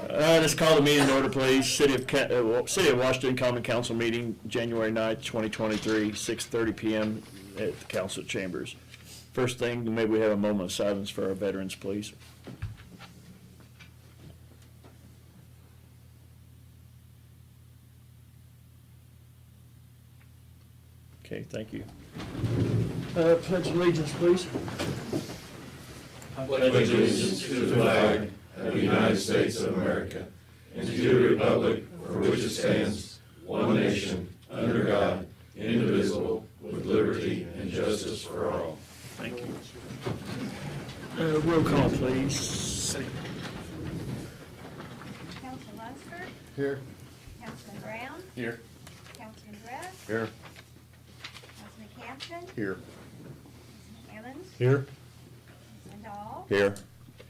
Let's call the meeting in order, please. City of Washington Common Council meeting, January 9th, 2023, 6:30 p.m. at the council chambers. First thing, maybe we have a moment of silence for our veterans, please. Okay, thank you. Pledge allegiance, please. I pledge allegiance to the flag of the United States of America and to the republic for which it stands, one nation, under God, indivisible, with liberty and justice for all. Thank you. Roll call, please. Councilman Lunsford. Here. Councilman Brown. Here. Councilman Dress. Here. Councilman Campson. Here. Councilman Evans. Here. Councilman Dahl. Here.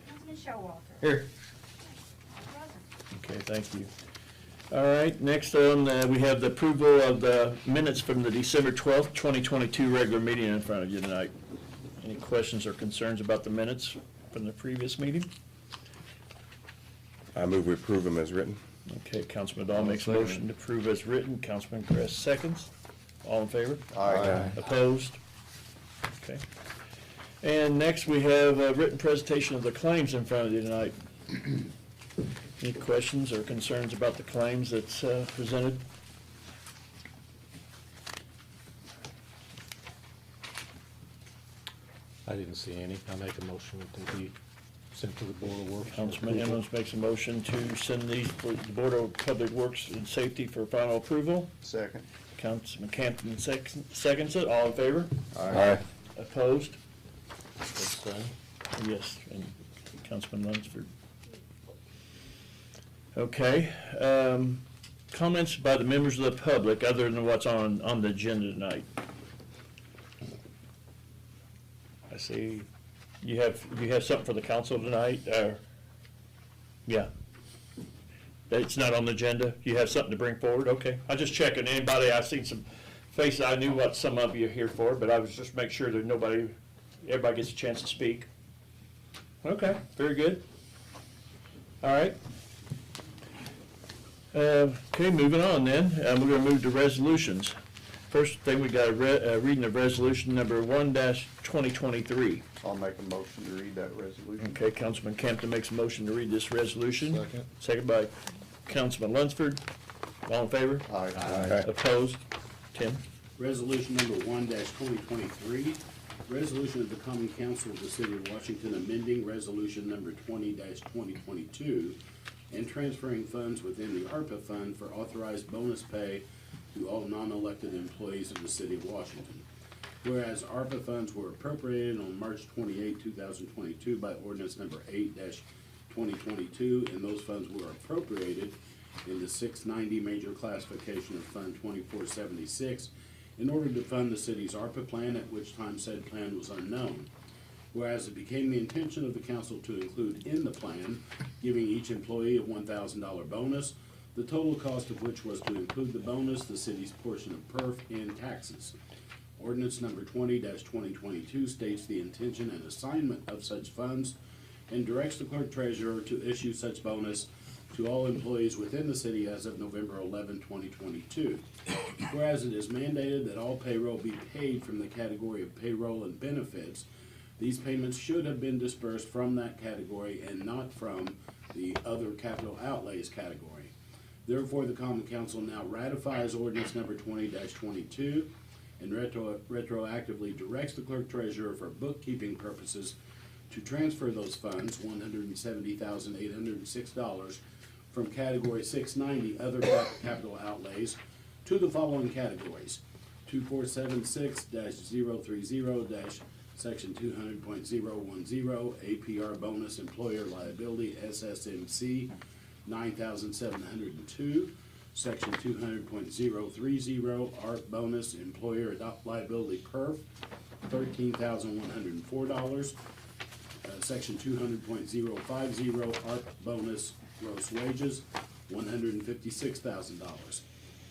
Councilman Showalter. Here. All present. Okay, thank you. All right, next on, we have the approval of the minutes from the December 12th, 2022 regular meeting in front of you tonight. Any questions or concerns about the minutes from the previous meeting? I move we approve them as written. Okay, Councilman Dahl makes a motion to approve as written. Councilman Gress seconds. All in favor? Aye. Opposed? Okay. And next, we have a written presentation of the claims in front of you tonight. Any questions or concerns about the claims that's presented? I didn't see any. I make a motion to be sent to the Board of Works. Councilman Emmons makes a motion to send these to the Board of Public Works and Safety for final approval. Second. Councilman Campton seconds it. All in favor? Aye. Opposed? Abstain. Yes, and Councilman Lunsford. Okay, comments by the members of the public other than what's on the agenda tonight? I see you have something for the council tonight, yeah. It's not on the agenda. You have something to bring forward? Okay, I just checking. Anybody, I've seen some faces. I knew what some of you are here for, but I was just making sure that everybody gets a chance to speak. Okay, very good. All right. Okay, moving on then. We're going to move to resolutions. First thing, we got reading of resolution number 1-2023. I'll make a motion to read that resolution. Okay, Councilman Campton makes a motion to read this resolution. Second. Second by Councilman Lunsford. All in favor? Aye. Opposed? Tim? Resolution number 1-2023, resolution of the Common Council of the City of Washington amending resolution number 20-2022 and transferring funds within the ARPA fund for authorized bonus pay to all non-elected employees of the City of Washington. Whereas ARPA funds were appropriated on March 28, 2022 by ordinance number 8-2022, and those funds were appropriated in the 690 major classification of Fund 2476 in order to fund the city's ARPA plan, at which time said plan was unknown. Whereas it became the intention of the council to include in the plan, giving each employee a $1,000 bonus, the total cost of which was to include the bonus, the city's portion of PERF, and taxes. Ordinance number 20-2022 states the intention and assignment of such funds and directs the clerk treasurer to issue such bonus to all employees within the city as of November 11, 2022. Whereas it is mandated that all payroll be paid from the category of payroll and benefits, these payments should have been dispersed from that category and not from the other capital outlays category. Therefore, the Common Council now ratifies ordinance number 20-22 and retroactively directs the clerk treasurer for bookkeeping purposes to transfer those funds, $170,806, from category 690 other capital outlays to the following categories: 2476-030- Section 200.010 APR bonus employer liability SSMC 9,702. Section 200.030 ARP bonus employer liability PERF $13,104. Section 200.050 ARP bonus gross wages $156,000.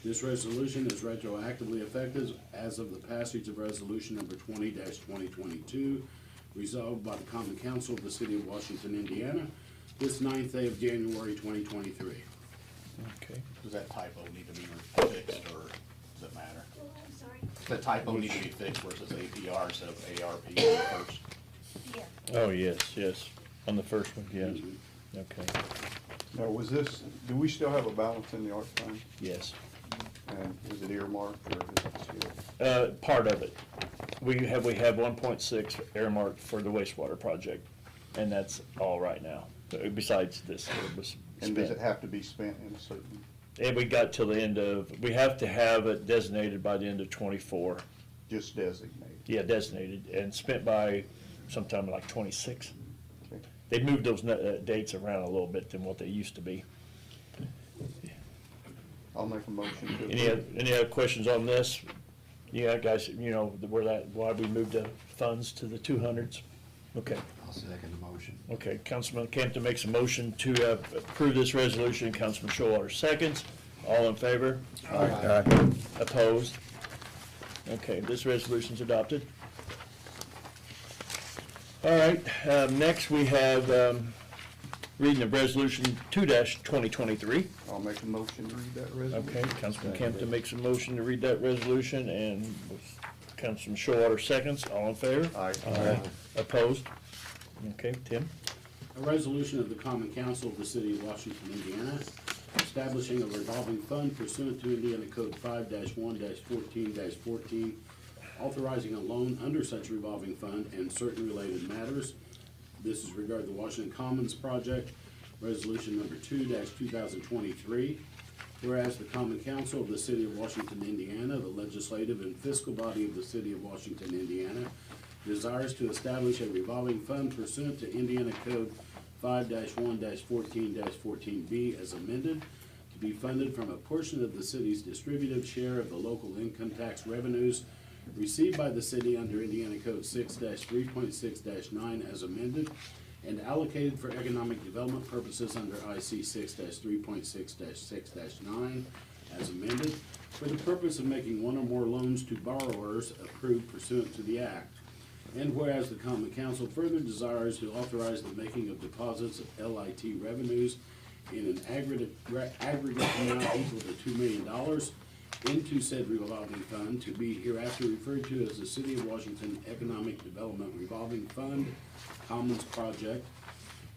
This resolution is retroactively effective as of the passage of resolution number 20-2022, Resolved by the Common Council of the City of Washington, Indiana, this 9th day of January 2023. Okay. Does that typo need to be fixed, or does it matter? I'm sorry. Does that typo need to be fixed where it says APR instead of ARP on the first? Yeah. Oh, yes, on the first one, yes, okay, Now, was this, do we still have a balance in the art fund? yes. And is it earmarked or is it still? Part of it. We have 1.6 earmarked for the wastewater project, and that's all right now, besides this, it was And does it spent. have to be spent in a certain, And we got till the end of, we have to have it designated by the end of '24. just designated? Yeah, designated, and spent by sometime like '26. Okay. They moved those dates around a little bit than what they used to be. I'll make a motion to Any, approve. any other questions on this? Yeah, guys, you know, why we moved the funds to the 200s? Okay, I'll second the motion. okay, Councilman Campton makes a motion to approve this resolution, Councilman Showalter seconds. All in favor? Aye. Opposed? Okay, this resolution's adopted. All right, next we have, reading of resolution 2-2023. I'll make a motion to read that resolution. Okay, Councilman Campton makes a motion to read that resolution, and Councilman Showalter seconds. All in favor? Aye. Opposed? Okay, Tim? A resolution of the Common Council of the City of Washington, Indiana, establishing a revolving fund pursuant to Indiana Code 5-1-14-14, authorizing a loan under such revolving fund and certain related matters. This is regarding the Washington Commons project, resolution number 2-2023. Whereas the Common Council of the City of Washington, Indiana, the legislative and fiscal body of the City of Washington, Indiana, desires to establish a revolving fund pursuant to Indiana Code 5-1-14-14B as amended, to be funded from a portion of the city's distributive share of the local income tax revenues received by the city under Indiana Code 6-3.6-9 as amended, and allocated for economic development purposes under IC 6-3.6-6-9 as amended, for the purpose of making one or more loans to borrowers approved pursuant to the act. And whereas the Common Council further desires to authorize the making of deposits of LIT revenues in an aggregate amount equal to $2 million into said revolving fund, to be hereafter referred to as the City of Washington Economic Development Revolving Fund Commons Project,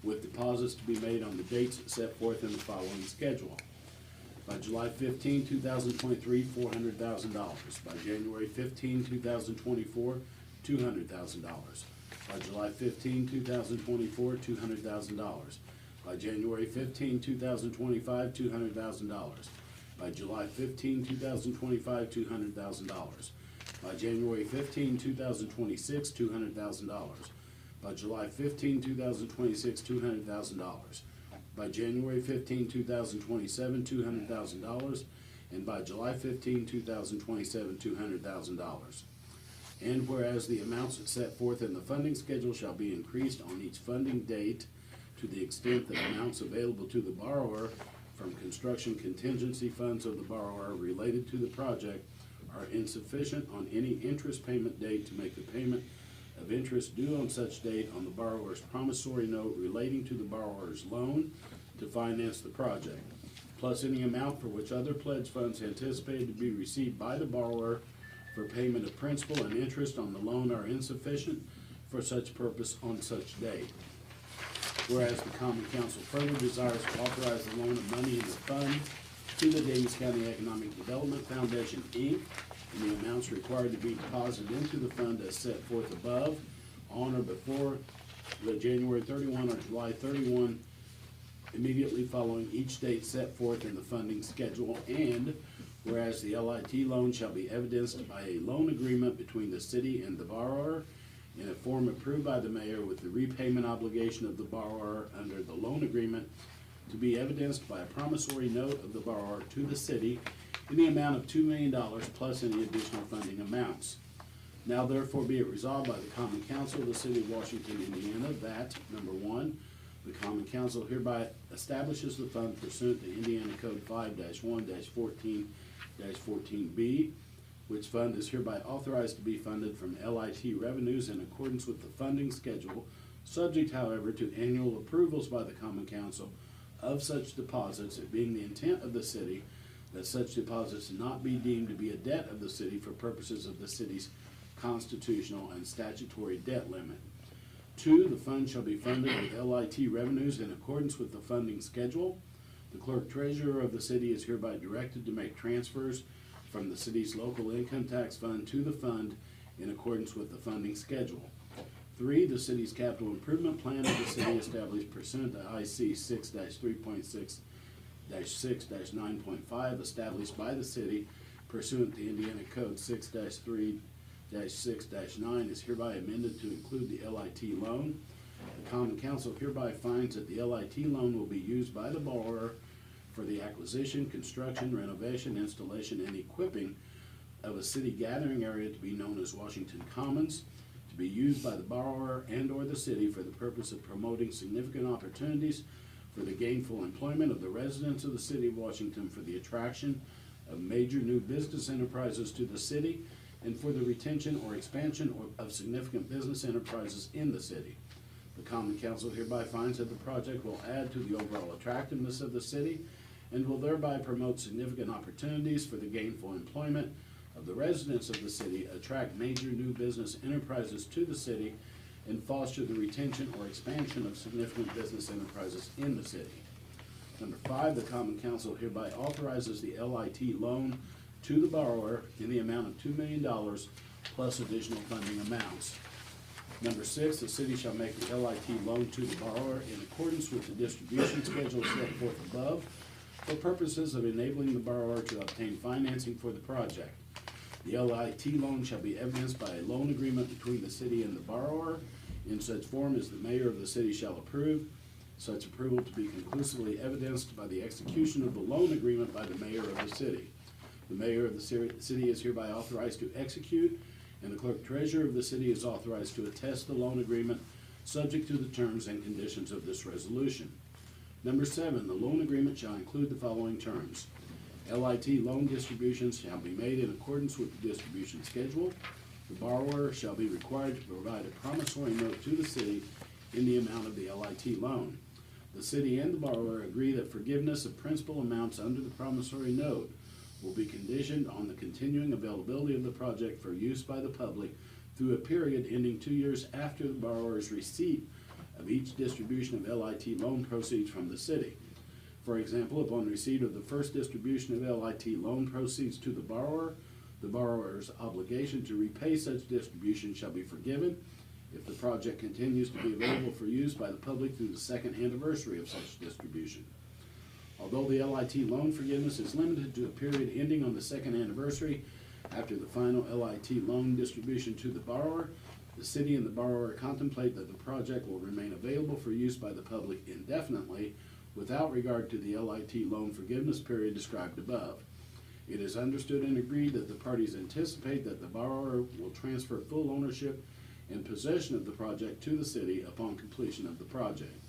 with deposits to be made on the dates set forth in the following schedule. By July 15, 2023, $400,000. By January 15, 2024, $200,000. By July 15, 2024, $200,000. By January 15, 2025, $200,000. By July 15, 2025, $200,000. By January 15, 2026, $200,000. By July 15, 2026, $200,000. By January 15, 2027, $200,000. And by July 15, 2027, $200,000. And whereas the amounts set forth in the funding schedule shall be increased on each funding date to the extent that amounts available to the borrower from construction contingency funds of the borrower related to the project are insufficient on any interest payment date to make the payment of interest due on such date on the borrower's promissory note relating to the borrower's loan to finance the project, plus any amount for which other pledge funds anticipated to be received by the borrower for payment of principal and interest on the loan are insufficient for such purpose on such date. Whereas the Common Council further desires to authorize the loan of money in the fund to the Daviess County Economic Development Foundation, Inc., and the amounts required to be deposited into the fund as set forth above, on or before the January 31 or July 31, immediately following each date set forth in the funding schedule, and whereas the LIT loan shall be evidenced by a loan agreement between the city and the borrower in a form approved by the mayor, with the repayment obligation of the borrower under the loan agreement to be evidenced by a promissory note of the borrower to the city in the amount of $2 million plus any additional funding amounts. Now therefore be it resolved by the Common Council of the City of Washington, Indiana, that, number one, the Common Council hereby establishes the fund pursuant to Indiana Code 5-1-14-14B, which fund is hereby authorized to be funded from LIT revenues in accordance with the funding schedule, subject however to annual approvals by the common council of such deposits, it being the intent of the city that such deposits not be deemed to be a debt of the city for purposes of the city's constitutional and statutory debt limit. 2, the fund shall be funded with LIT revenues in accordance with the funding schedule. The clerk treasurer of the city is hereby directed to make transfers from the city's local income tax fund to the fund in accordance with the funding schedule. 3, the city's capital improvement plan of the city established pursuant to IC 6-3.6-6-9.5 established by the city pursuant to Indiana Code 6-3-6-9 is hereby amended to include the LIT loan. The common council hereby finds that the LIT loan will be used by the borrower for the acquisition, construction, renovation, installation, and equipping of a city gathering area to be known as Washington Commons, to be used by the borrower and/or the city for the purpose of promoting significant opportunities for the gainful employment of the residents of the city of Washington, for the attraction of major new business enterprises to the city, and for the retention or expansion of significant business enterprises in the city. The common council hereby finds that the project will add to the overall attractiveness of the city and will thereby promote significant opportunities for the gainful employment of the residents of the city, attract major new business enterprises to the city, and foster the retention or expansion of significant business enterprises in the city. Number 5, the common council hereby authorizes the LIT loan to the borrower in the amount of $2 million plus additional funding amounts. Number 6, the city shall make the LIT loan to the borrower in accordance with the distribution schedule set forth above for purposes of enabling the borrower to obtain financing for the project. The LIT loan shall be evidenced by a loan agreement between the city and the borrower in such form as the mayor of the city shall approve, such approval to be conclusively evidenced by the execution of the loan agreement by the mayor of the city. The mayor of the city is hereby authorized to execute, and the clerk treasurer of the city is authorized to attest the loan agreement, subject to the terms and conditions of this resolution. Number 7, the loan agreement shall include the following terms. LIT loan distributions shall be made in accordance with the distribution schedule. The borrower shall be required to provide a promissory note to the city in the amount of the LIT loan. The city and the borrower agree that forgiveness of principal amounts under the promissory note will be conditioned on the continuing availability of the project for use by the public through a period ending 2 years after the borrower's receipt of each distribution of LIT loan proceeds from the city. For example, upon receipt of the first distribution of LIT loan proceeds to the borrower's obligation to repay such distribution shall be forgiven if the project continues to be available for use by the public through the second anniversary of such distribution. Although the LIT loan forgiveness is limited to a period ending on the second anniversary after the final LIT loan distribution to the borrower, the city and the borrower contemplate that the project will remain available for use by the public indefinitely without regard to the LIT loan forgiveness period described above. It is understood and agreed that the parties anticipate that the borrower will transfer full ownership and possession of the project to the city upon completion of the project.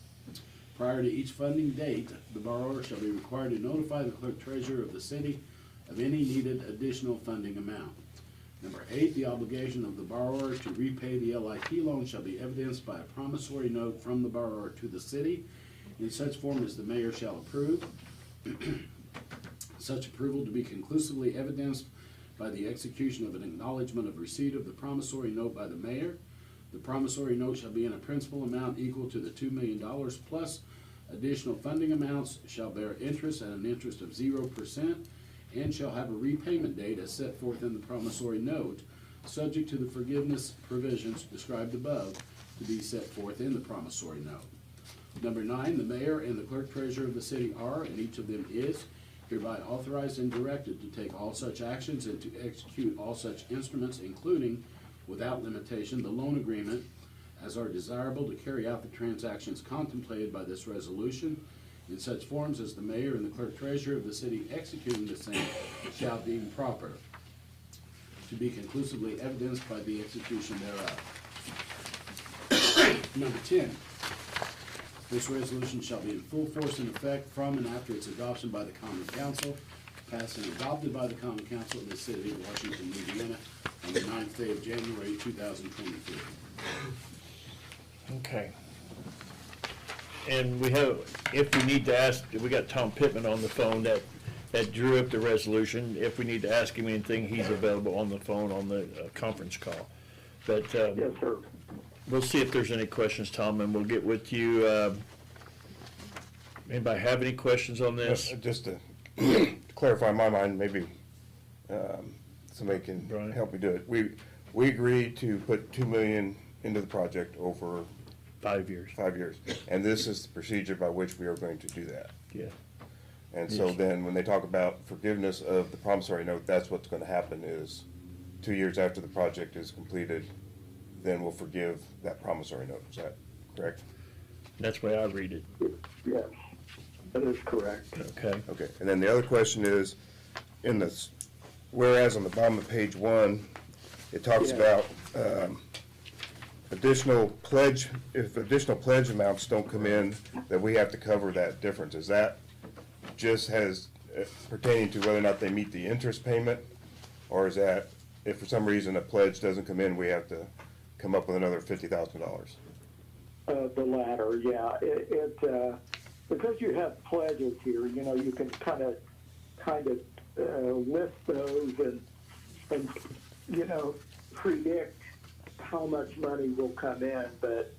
Prior to each funding date, the borrower shall be required to notify the clerk treasurer of the city of any needed additional funding amount. Number 8, the obligation of the borrower to repay the LIT loan shall be evidenced by a promissory note from the borrower to the city in such form as the mayor shall approve. Such approval to be conclusively evidenced by the execution of an acknowledgement of receipt of the promissory note by the mayor. The promissory note shall be in a principal amount equal to the $2 million plus additional funding amounts, shall bear interest at an interest of 0%, and shall have a repayment date as set forth in the promissory note, subject to the forgiveness provisions described above to be set forth in the promissory note. Number 9, the mayor and the clerk treasurer of the city are, and each of them is, hereby authorized and directed to take all such actions and to execute all such instruments, including, without limitation, the loan agreement, as are desirable to carry out the transactions contemplated by this resolution in such forms as the mayor and the clerk treasurer of the city executing the same shall deem proper, to be conclusively evidenced by the execution thereof. Number 10, this resolution shall be in full force and effect from and after its adoption by the common council, passed and adopted by the Common Council of the City of Washington, Indiana, on the 9th day of January, 2023. Okay. And we have, if we need to ask, we got Tom Pittman on the phone that drew up the resolution. If we need to ask him anything, he's available on the phone on the conference call. But Yes, sir. we'll see if there's any questions, Tom, and we'll get with you. Anybody have any questions on this? Just to clarify in my mind, maybe somebody can Brian? help me do it. We agreed to put 2 million into the project over 5 years. 5 years, and this is the procedure by which we are going to do that. Yeah. And so Yes. then, when they talk about forgiveness of the promissory note, that's what's gonna happen is, 2 years after the project is completed, then we'll forgive that promissory note. Is that correct? That's the way I read it. Yes, that is correct. Okay. Okay, and then the other question is, in this, whereas on the bottom of page 1, it talks Yeah. about additional pledge, if additional pledge amounts don't come in, that we have to cover that difference. Is that just has pertaining to whether or not they meet the interest payment? Or is that, if for some reason a pledge doesn't come in, we have to come up with another $50,000? The latter, yeah. Because you have pledges here, you know, you can kind of list those and, you know, predict how much money will come in, but,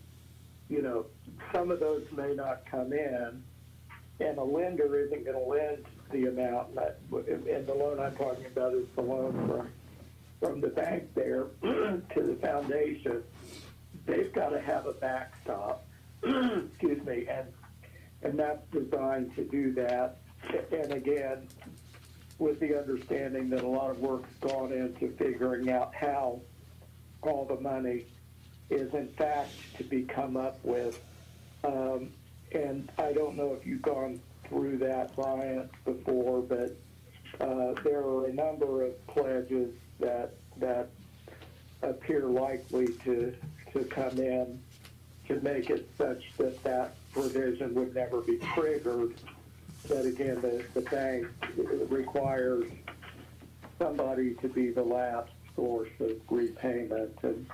you know, some of those may not come in, and a lender isn't going to lend the amount, and the loan I'm talking about is the loan from the bank there to the foundation. They've got to have a backstop, excuse me, and that's designed to do that. And again, with the understanding that a lot of work's gone into figuring out how all the money is in fact to be come up with. And I don't know if you've gone through that, Brian, before, but there are a number of pledges that appear likely to come in to make it such that provision would never be triggered. But again, the bank requires somebody to be the last source of repayment, and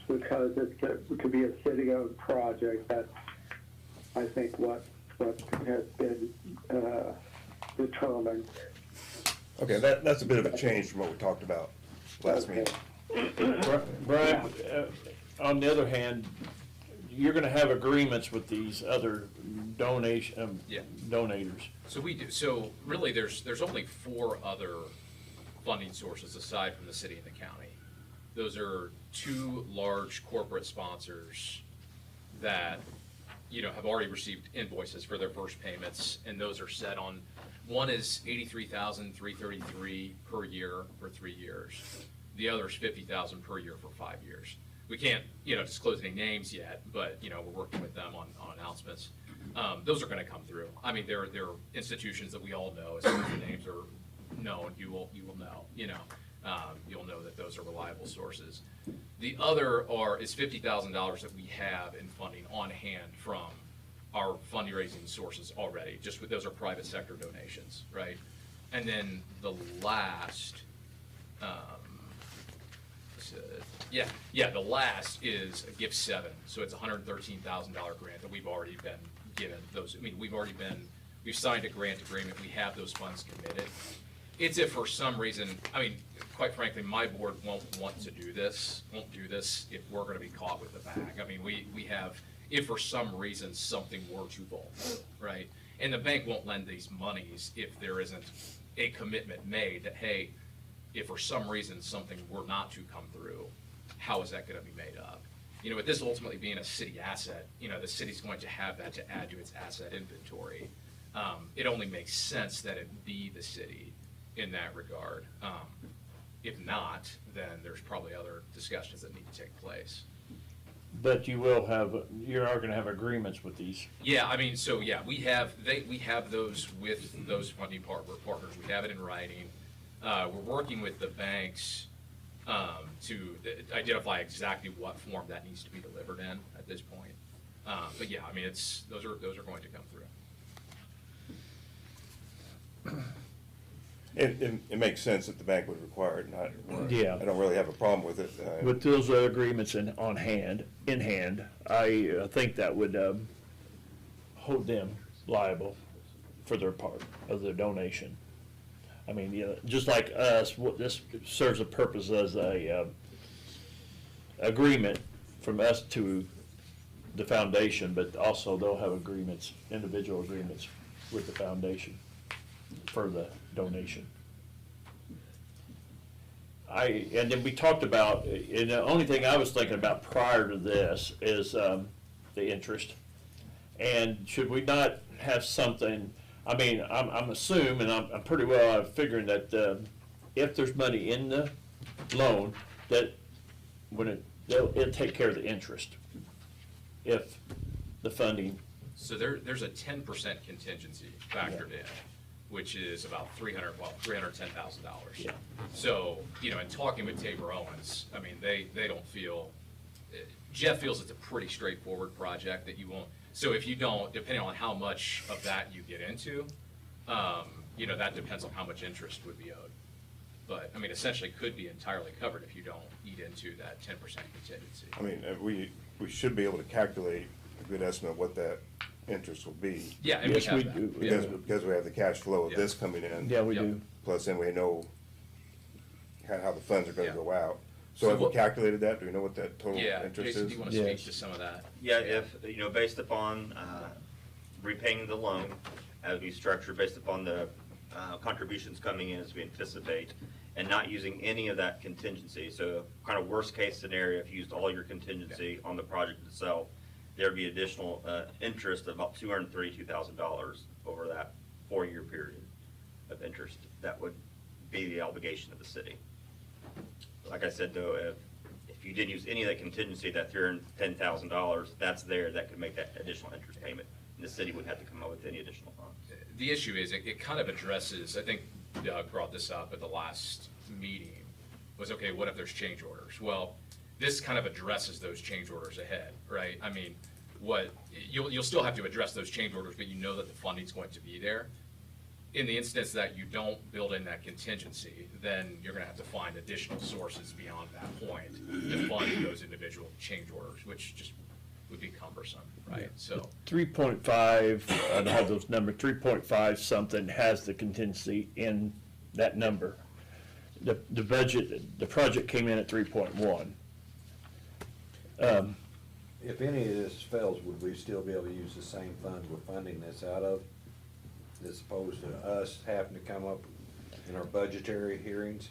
because it could be a city-owned project, that's, I think, what has been determined. Okay, that's a bit of a change from what we talked about last meeting. Brian, on the other hand, you're gonna have agreements with these other Yeah. donators. So we do, so really, there's only 4 other funding sources aside from the city and the county. Those are 2 large corporate sponsors that, you know, have already received invoices for their first payments, and those are set on, one is $83,333 per year for 3 years. The other is $50,000 per year for 5 years. We can't, you know, disclose any names yet, but, you know, we're working with them on announcements. Those are gonna come through. I mean, they're institutions that we all know. As soon as the names are known, you will know, you know. You'll know that those are reliable sources. The other is $50,000 that we have in funding on hand from our fundraising sources already, just with, those are private sector donations, right? And then the last, the last is a Gift 7, so it's a $113,000 grant that we've already been given. We've signed a grant agreement, we have those funds committed. It's if for some reason, I mean, quite frankly, my board won't do this if we're gonna be caught with the bag. I mean, we have, if for some reason something were to fall, right? And the bank won't lend these monies if there isn't a commitment made that, hey, if for some reason something were not to come through, how is that gonna be made up? You know, with this ultimately being a city asset, you know, the city's going to have that to add to its asset inventory. It only makes sense that it be the city in that regard. If not, then there's probably other discussions that need to take place. But you are gonna have agreements with these. Yeah, I mean, so yeah, we have those with those funding partners. We have it in writing. We're working with the banks to identify exactly what form that needs to be delivered in at this point. But yeah, I mean, those are going to come through. It makes sense that the bank would require it, not, Yeah. I don't really have a problem with it. With those agreements in hand, I think that would hold them liable for their part of the donation. I mean, just like us, what this serves a purpose as a agreement from us to the foundation, but also they'll have agreements, individual agreements with the foundation for the donation. And then we talked about, and the only thing I was thinking about prior to this is the interest. And should we not have something, I mean, I'm assuming, I'm pretty well figuring that if there's money in the loan, that when it'll take care of the interest. If the funding, So there's a 10% contingency factored in, which is about $310,000. Yeah. So, in talking with Tabor Owens, I mean, they don't feel, Jeff feels it's a pretty straightforward project that you won't, so if you don't, depending on how much of that you get into, that depends on how much interest would be owed. But, I mean, essentially could be entirely covered if you don't eat into that 10% contingency. I mean, we should be able to calculate a good estimate of what that interest will be. Yeah, and yes, we we have that. do. Yeah. Because we have the cash flow of Yeah. this coming in. Yeah, we Yep. do. Plus then we know how the funds are gonna Yeah. go out. So So have we what- calculated that? Do we know what that total Yeah, interest Jason, is? do you want to speak Yes. to some of that? Yeah, if, based upon repaying the loan, as we structure, based upon the contributions coming in as we anticipate, and not using any of that contingency, so kind of worst-case scenario, if you used all your contingency on the project itself, there'd be additional interest of about $232,000 over that 4-year period of interest. That would be the obligation of the city. Like I said, though, if you didn't use any of that contingency, that $310,000, that's there, that could make that additional interest payment, and the city wouldn't have to come up with any additional funds. The issue is, it kind of addresses, I think Doug brought this up at the last meeting, was, okay, what if there's change orders? Well, this kind of addresses those change orders ahead, right? I mean, you'll still have to address those change orders, but you know that the funding's going to be there. In the instance that you don't build in that contingency, then you're gonna have to find additional sources beyond that point to fund those individual change orders, which just would be cumbersome, right? So, 3.5, I don't have those numbers, 3.5 something has the contingency in that number. The budget, the project came in at 3.1. If any of this fails, would we still be able to use the same funds we're funding this out of? As opposed to us having to come up in our budgetary hearings?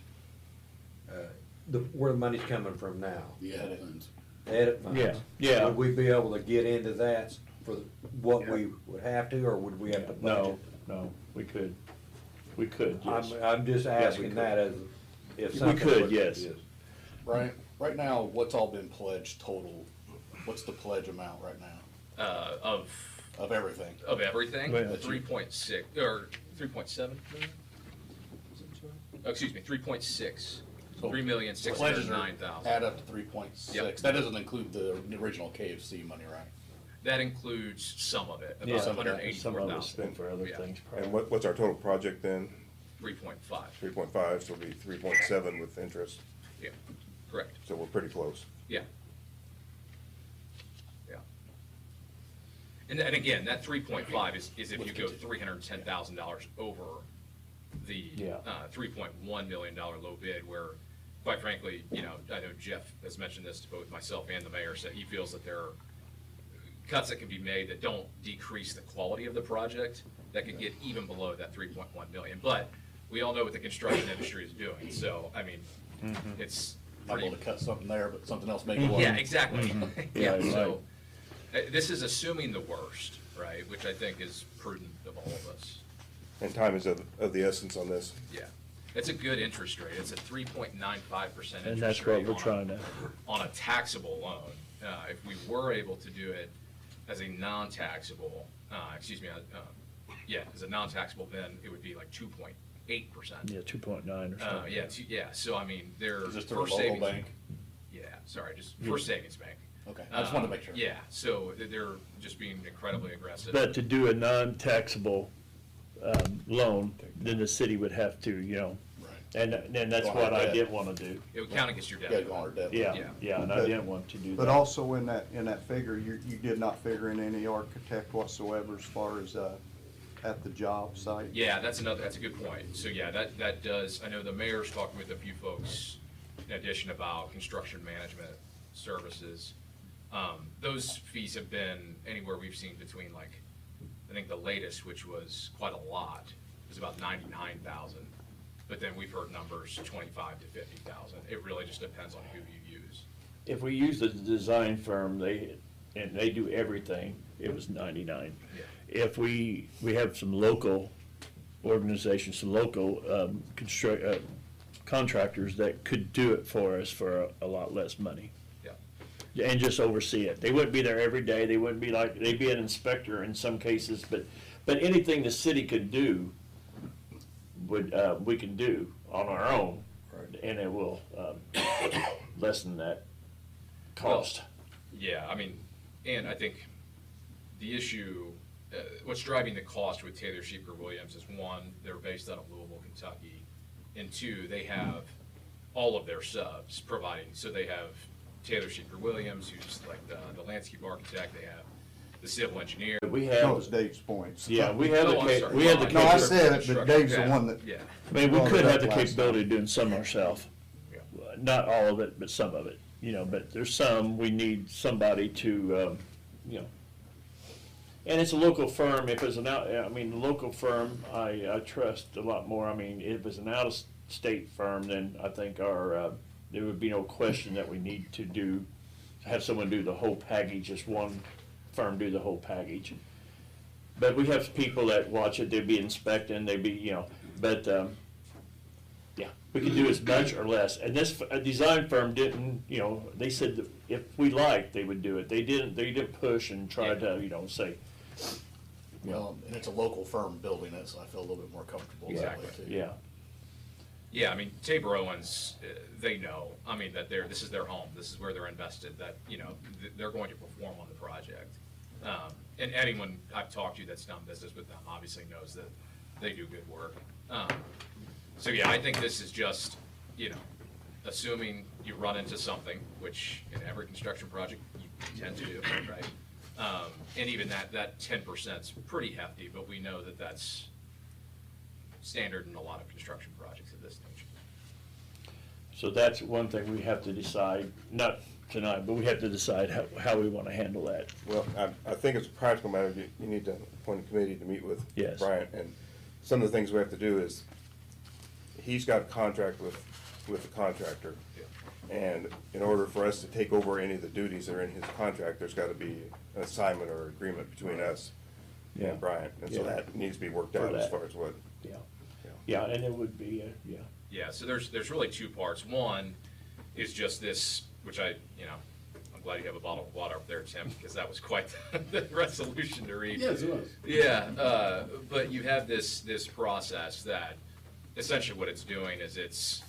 Where the money's coming from now? The edit funds. Edit funds? Yeah, yeah. Would we be able to get into that for what we would have to, or would we have to budget? No, we could, yes. I'm just asking could. that as if We something. could, was- yes. Right now, what's all been pledged total? What's the pledge amount right now of everything? of everything, Well, 3.6, or 3.7 million? Oh, excuse me, 3.6, So Pledges are 3,609,000. add up to 3.6. Yep. That doesn't include the original KFC money, right? That includes some of it, Yeah, about some of it 184,000. spent for other Yeah. things. And what's our total project then? 3.5, 3.5, so it'll be 3.7 with interest, yeah, correct, so we're pretty close. yeah. Yeah. And again, that 3.5 is if you go $310,000 over the Yeah. $3.1 million low bid, where, quite frankly, I know Jeff has mentioned this to both myself and the mayor, so he feels that there are cuts that can be made that don't decrease the quality of the project, that could get even below that 3.1 million. But we all know what the construction industry is doing, so, I mean, it's Might be pretty. able to cut something there, but something else may go up. Yeah, exactly. Yeah, Yeah, so, this is assuming the worst, right, which I think is prudent of all of us. And time is of the essence on this. Yeah, it's a good interest rate, it's a 3.95% interest rate. And that's what we're on a- trying to, On a taxable loan. If we were able to do it as a non-taxable, as a non-taxable, then it would be like 2.8%. yeah, 2.9 or something. Yeah, so I mean, they're. Is this through a First local Savings- bank? Yeah, sorry, just First Savings Bank. Okay, I just wanted to make sure. Yeah, so they're just being incredibly aggressive. But to do a non-taxable loan, then the city would have to, you know, Right. and that's Go what on our I debt. didn't wanna do. It would count against your debt. Yeah, go on our debt. Yeah, Yeah. yeah, and I But- didn't want to do that. But also in that figure, you did not figure in any architect whatsoever as far as, at the job site? Yeah, that's a good point. So yeah, that does, I know the mayor's talking with a few folks in addition about construction management services. Those fees have been anywhere we've seen between like, I think the latest, which was quite a lot, was about 99,000. But then we've heard numbers 25 to 50,000. It really just depends on who you use. If we use the design firm, and they do everything, it was 99. Yeah. If we have some local organizations, some local contractors that could do it for us for a lot less money. Yeah. And just oversee it. They wouldn't be there every day, they wouldn't be like, they'd be an inspector in some cases, but anything the city could do, we can do on our own, and it will lessen that cost. Yeah, I mean, and I think the issue, what's driving the cost with Taylor Sheeper Williams is one, they're based out of Louisville, Kentucky, and two, they have all of their subs providing, so they have Taylor Sheeper Williams, who's like the landscape architect, they have the civil engineer. We That have, was Dave's points. yeah, we have Oh, I'm the, sorry. we have the. No, I capa- said it, but Dave's the Yeah, one that, Yeah, I mean, we brought could it have up the last capability time. of doing some ourselves. Yeah. Not all of it, but some of it, you know, but there's some, we need somebody to, you know. And it's a local firm, if it's an the local firm, I trust a lot more. I mean, if it's an out-of-state firm, then I think there would be no question that we need to have someone do the whole package, just one firm do the whole package. But we have people that watch it, they'd be inspecting, they'd be, you know, but, yeah, we can do as much or less. And this, a design firm didn't, you know, they said that if we liked, they would do it. They didn't push and try to, you know, say, Well, and it's a local firm building it, so I feel a little bit more comfortable that way too. yeah. Yeah, I mean, Tabor Owens, they know, I mean, that this is their home, this is where they're invested, that, you know, they're going to perform on the project. And anyone I've talked to that's done business with them obviously knows that they do good work. So yeah, I think this is just, you know, assuming you run into something, which in every construction project you tend to do, right? And even that 10%'s pretty hefty, but we know that that's standard in a lot of construction projects of this nature. So that's one thing we have to decide, not tonight, but we have to decide how we want to handle that. Well, I think it's a practical matter, you need to appoint a committee to meet with Yes. Bryant, and some of the things we have to do is, he's got a contract with the contractor, and in order for us to take over any of the duties that are in his contract, there's gotta be an assignment or agreement between us Yeah. and Bryant, and so Yeah. that needs to be worked For out as that. far as what. Yeah, yeah, and it would be, yeah. Yeah, so there's really two parts. One is just this, which I'm glad you have a bottle of water up there, Tim, because that was quite the resolution to read. Yes, it was. Yeah, but you have this process that essentially what it's doing is it's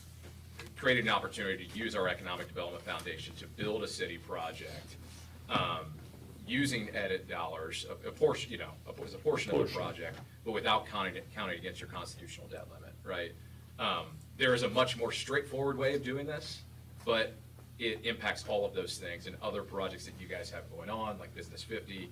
creating an opportunity to use our Economic Development Foundation to build a city project, using edit dollars, a portion, you know, as a portion of the project, but without counting against your constitutional debt limit, right? There is a much more straightforward way of doing this, but it impacts all of those things and other projects that you guys have going on, like Business 50,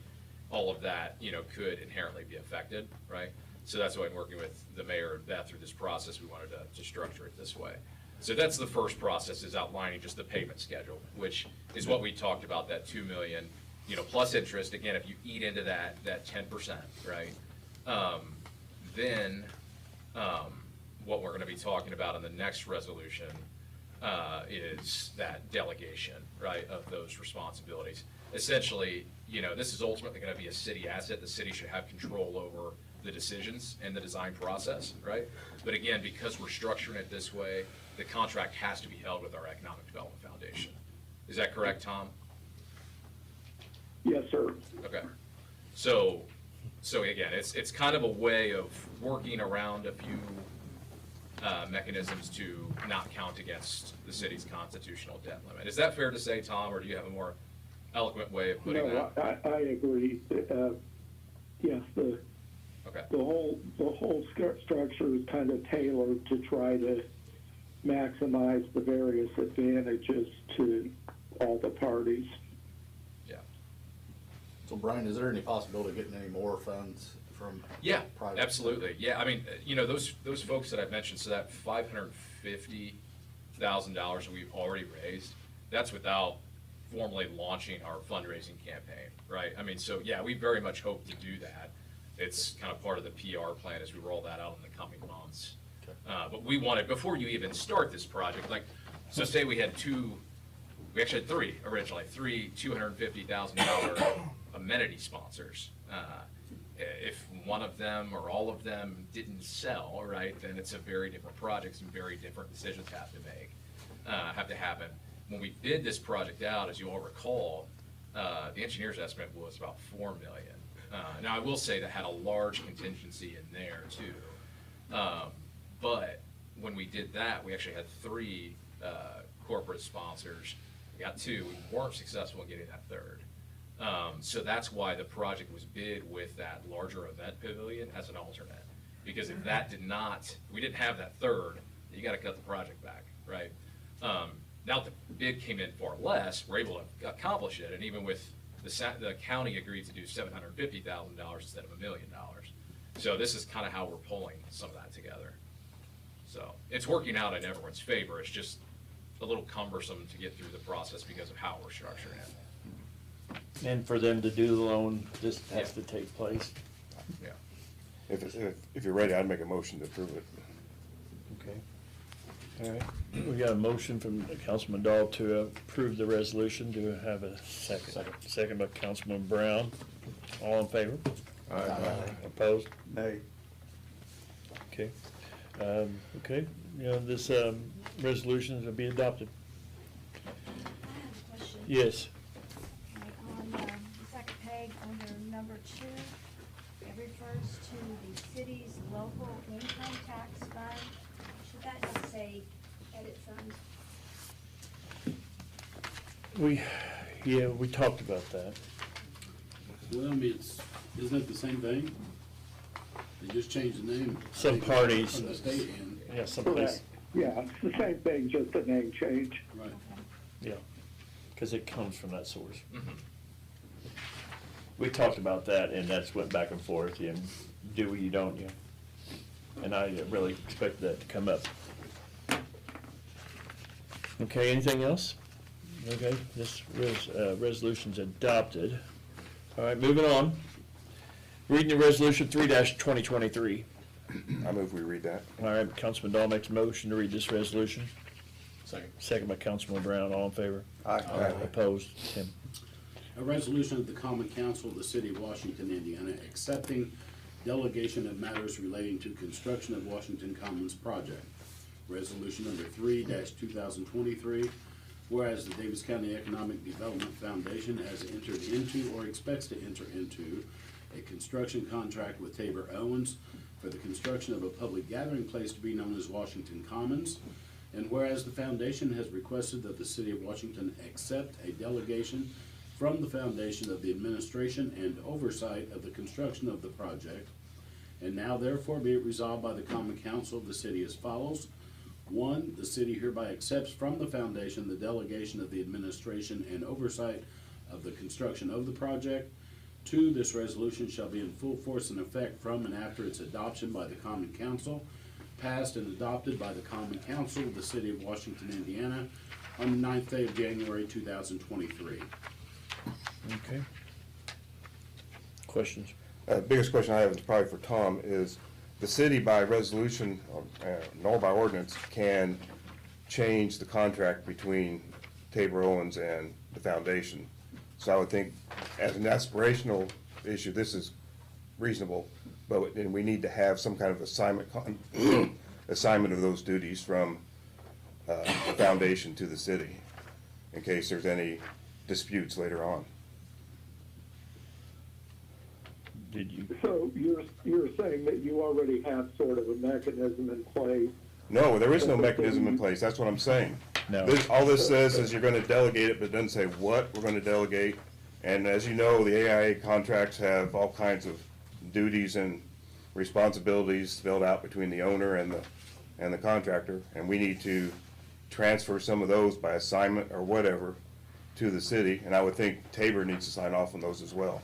all of that, you know, could inherently be affected, right? So that's why I'm working with the mayor and Beth through this process, we wanted to structure it this way. So that's the first process, is outlining just the payment schedule, which is what we talked about, that 2 million, you know, plus interest, again, if you eat into that 10%, right? Then, what we're gonna be talking about in the next resolution, is that delegation, right, of those responsibilities. Essentially, you know, this is ultimately gonna be a city asset, the city should have control over the decisions and the design process, right? But again, because we're structuring it this way, the contract has to be held with our Economic Development Foundation. Is that correct, Tom? Yes, sir. Okay. So again, it's kind of a way of working around a few mechanisms to not count against the city's constitutional debt limit. Is that fair to say, Tom, or do you have a more eloquent way of putting No, that? I agree. Yes, Okay. The whole structure is kind of tailored to try to maximize the various advantages to all the parties. Yeah. So Brian, is there any possibility of getting any more funds from? Yeah, private? absolutely. Yeah, I mean, those folks that I've mentioned, so that $550,000 we've already raised, that's without formally launching our fundraising campaign, right? I mean, so yeah, we very much hope to do that. It's kind of part of the PR plan as we roll that out in the coming months. But we wanted, before you even start this project, like, so say we actually had three originally, three $250,000 amenity sponsors. If one of them or all of them didn't sell, right, then it's a very different project, some very different decisions have to happen. When we bid this project out, as you all recall, the engineer's estimate was about $4 million. Now, I will say that had a large contingency in there too. But when we did that, we actually had three corporate sponsors. We got two. We weren't successful in getting that third. So that's why the project was bid with that larger event pavilion as an alternate. Because if we didn't have that third, you got to cut the project back, right? Now the bid came in far less, we're able to accomplish it, and even with the county agreed to do $750,000 instead of $1 million. So this is kind of how we're pulling some of that together. So it's working out in everyone's favor. It's just a little cumbersome to get through the process because of how we're structuring it. And for them to do the loan, this has to take place. Yeah. If you're ready, I'd make a motion to approve it. Okay. All right. We got a motion from Councilman Dahl to approve the resolution. Do we have a second? Second by Councilman Brown. All in favor? Opposed? Nay. Okay. Okay, this resolution is to be adopted. I have a question. Yes. Okay, on the second page, under number 2, it refers to the city's local income tax fund. Should that just say edit funds? We talked about that. Well, I mean, isn't it the same thing? They just changed the name. Some parties. From the state end. Yeah, someplace. Yeah, it's the same thing, just a name change. Right. Yeah, because it comes from that source. Mm-hmm. We talked about that, and that's went back and forth, and do you, don't you? And I really expect that to come up. Okay, anything else? Okay, this resolution's adopted. All right, moving on. Reading the resolution 3-2023. I move we read that. All right, Councilman Dahl makes a motion to read this resolution. Second. Second by Councilman Brown, all in favor? Aye. Opposed? Tim? A resolution of the Common Council of the City of Washington, Indiana, accepting delegation of matters relating to construction of Washington Commons project. Resolution number 3-2023, whereas the Davis County Economic Development Foundation has entered into or expects to enter into a construction contract with Tabor Owens for the construction of a public gathering place to be known as Washington Commons. And whereas the foundation has requested that the City of Washington accept a delegation from the foundation of the administration and oversight of the construction of the project. And now therefore be it resolved by the Common Council of the City as follows. 1, the city hereby accepts from the foundation the delegation of the administration and oversight of the construction of the project. 2, this resolution shall be in full force and effect from and after its adoption by the Common Council, passed and adopted by the Common Council of the City of Washington, Indiana, on the 9th day of January 2023. Okay. Questions? Biggest question I have is probably for Tom, is the city by resolution, nor by ordinance, can change the contract between Tabor Owens and the foundation. So I would think, as an aspirational issue, this is reasonable, but then we need to have some kind of assignment of those duties from the foundation to the city, in case there's any disputes later on. Did you? So you're saying that you already have sort of a mechanism in place? No, there is no mechanism in place, that's what I'm saying. No. All this says is you're gonna delegate it, but it doesn't say what we're gonna delegate. And as you know, the AIA contracts have all kinds of duties and responsibilities spelled out between the owner and the contractor, and we need to transfer some of those by assignment or whatever to the city, and I would think Tabor needs to sign off on those as well.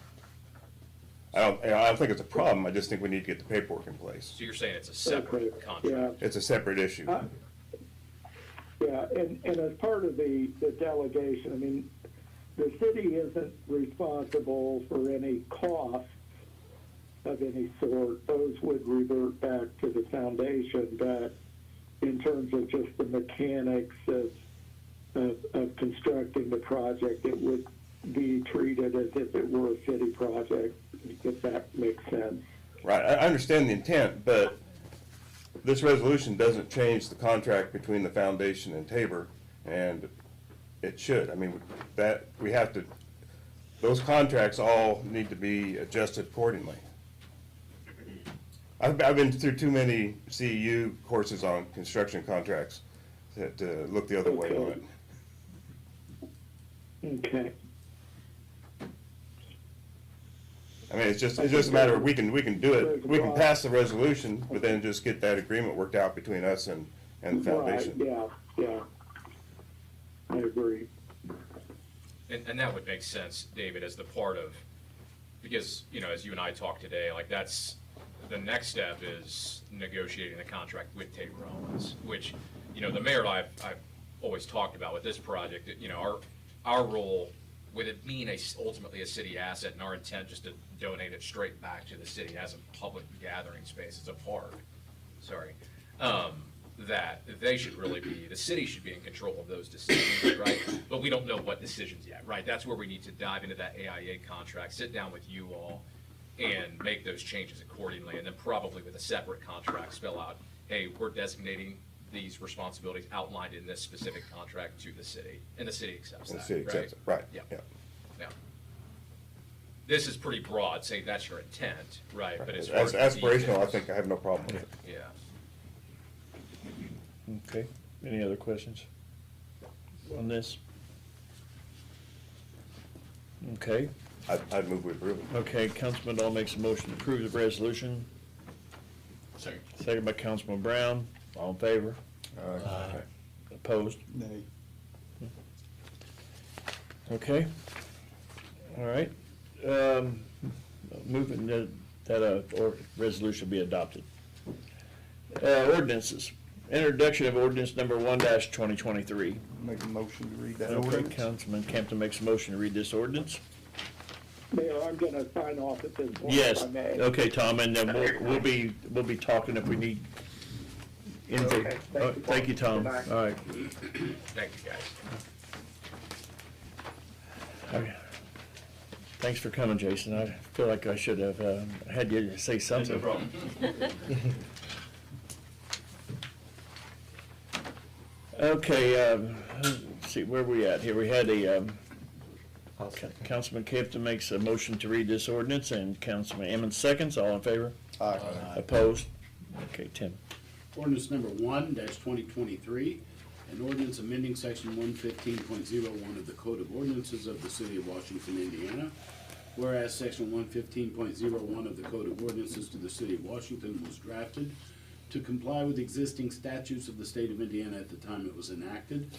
I don't think it's a problem, I just think we need to get the paperwork in place. So you're saying it's a separate Okay, contract? It's a separate issue. Yeah, and as part of the delegation, I mean, the city isn't responsible for any costs of any sort. Those would revert back to the foundation, but in terms of just the mechanics of constructing the project, it would be treated as if it were a city project, if that makes sense. Right, I understand the intent, but this resolution doesn't change the contract between the foundation and Tabor, and it should. I mean, that, we have to, those contracts all need to be adjusted accordingly. I've been through too many CEU courses on construction contracts to look the other way on it. Okay. I mean, it's just a matter of, we can do it, we can pass the resolution, but then just get that agreement worked out between us and the foundation. Right, yeah, I agree. And that would make sense, David, as the part of, because, you know, as you and I talked today, like that's, the next step is negotiating the contract with Tabor Owens, which, you know, the mayor and I've always talked about with this project, that, you know, our role, with it being ultimately a city asset, and our intent just to donate it straight back to the city as a public gathering space, as a park, that they should really be, the city should be in control of those decisions, right? But we don't know what decisions yet, right? That's where we need to dive into that AIA contract, sit down with you all, and make those changes accordingly, and then probably with a separate contract, spell out, hey, we're designating these responsibilities outlined in this specific contract to the city, and the city accepts that, The city right? accepts it, right, Yeah. yeah. Yeah. This is pretty broad, say that's your intent, right? But as far As as the aspirational, I details- think I have no problem with it. Yeah. Okay, any other questions on this? Okay, I'd move we approve it. okay, Councilman Dahl makes a motion to approve the resolution, Second. second by Councilman Brown, all in favor? Okay. Opposed? Nay. Okay, all right. Moving or resolution be adopted. Ordinances, introduction of ordinance number 1-2023. Make a motion to read that Okay, ordinance. Councilman Campton makes a motion to read this ordinance. Mayor, I'm gonna sign off at this point, Yes, if I may. okay, Tom, and then we'll be talking if we need anything. Okay, thank you, Thank you, Tom. Good night. All right. Thank you, guys. Okay. Thanks for coming, Jason. I feel like I should have had you say something. No problem. Okay, let's see, where we at here? We had a, Councilman Campton makes a motion to read this ordinance, and Councilman Emmons seconds. All in favor? Aye. Opposed? Okay, Tim. Ordinance number 1-2023, an ordinance amending section 115.01 of the Code of Ordinances of the City of Washington, Indiana. Whereas section 115.01 of the Code of Ordinances to the City of Washington was drafted to comply with existing statutes of the state of Indiana at the time it was enacted.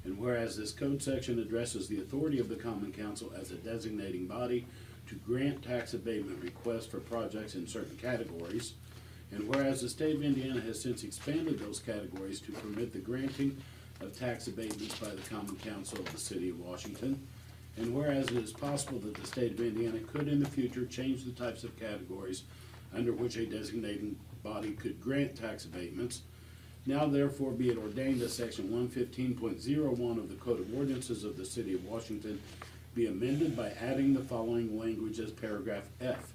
And whereas this code section addresses the authority of the Common Council as a designating body to grant tax abatement requests for projects in certain categories. And whereas the state of Indiana has since expanded those categories to permit the granting of tax abatements by the Common Council of the City of Washington. And whereas it is possible that the state of Indiana could in the future change the types of categories under which a designating body could grant tax abatements. Now therefore be it ordained that section 115.01 of the Code of Ordinances of the City of Washington be amended by adding the following language as paragraph F.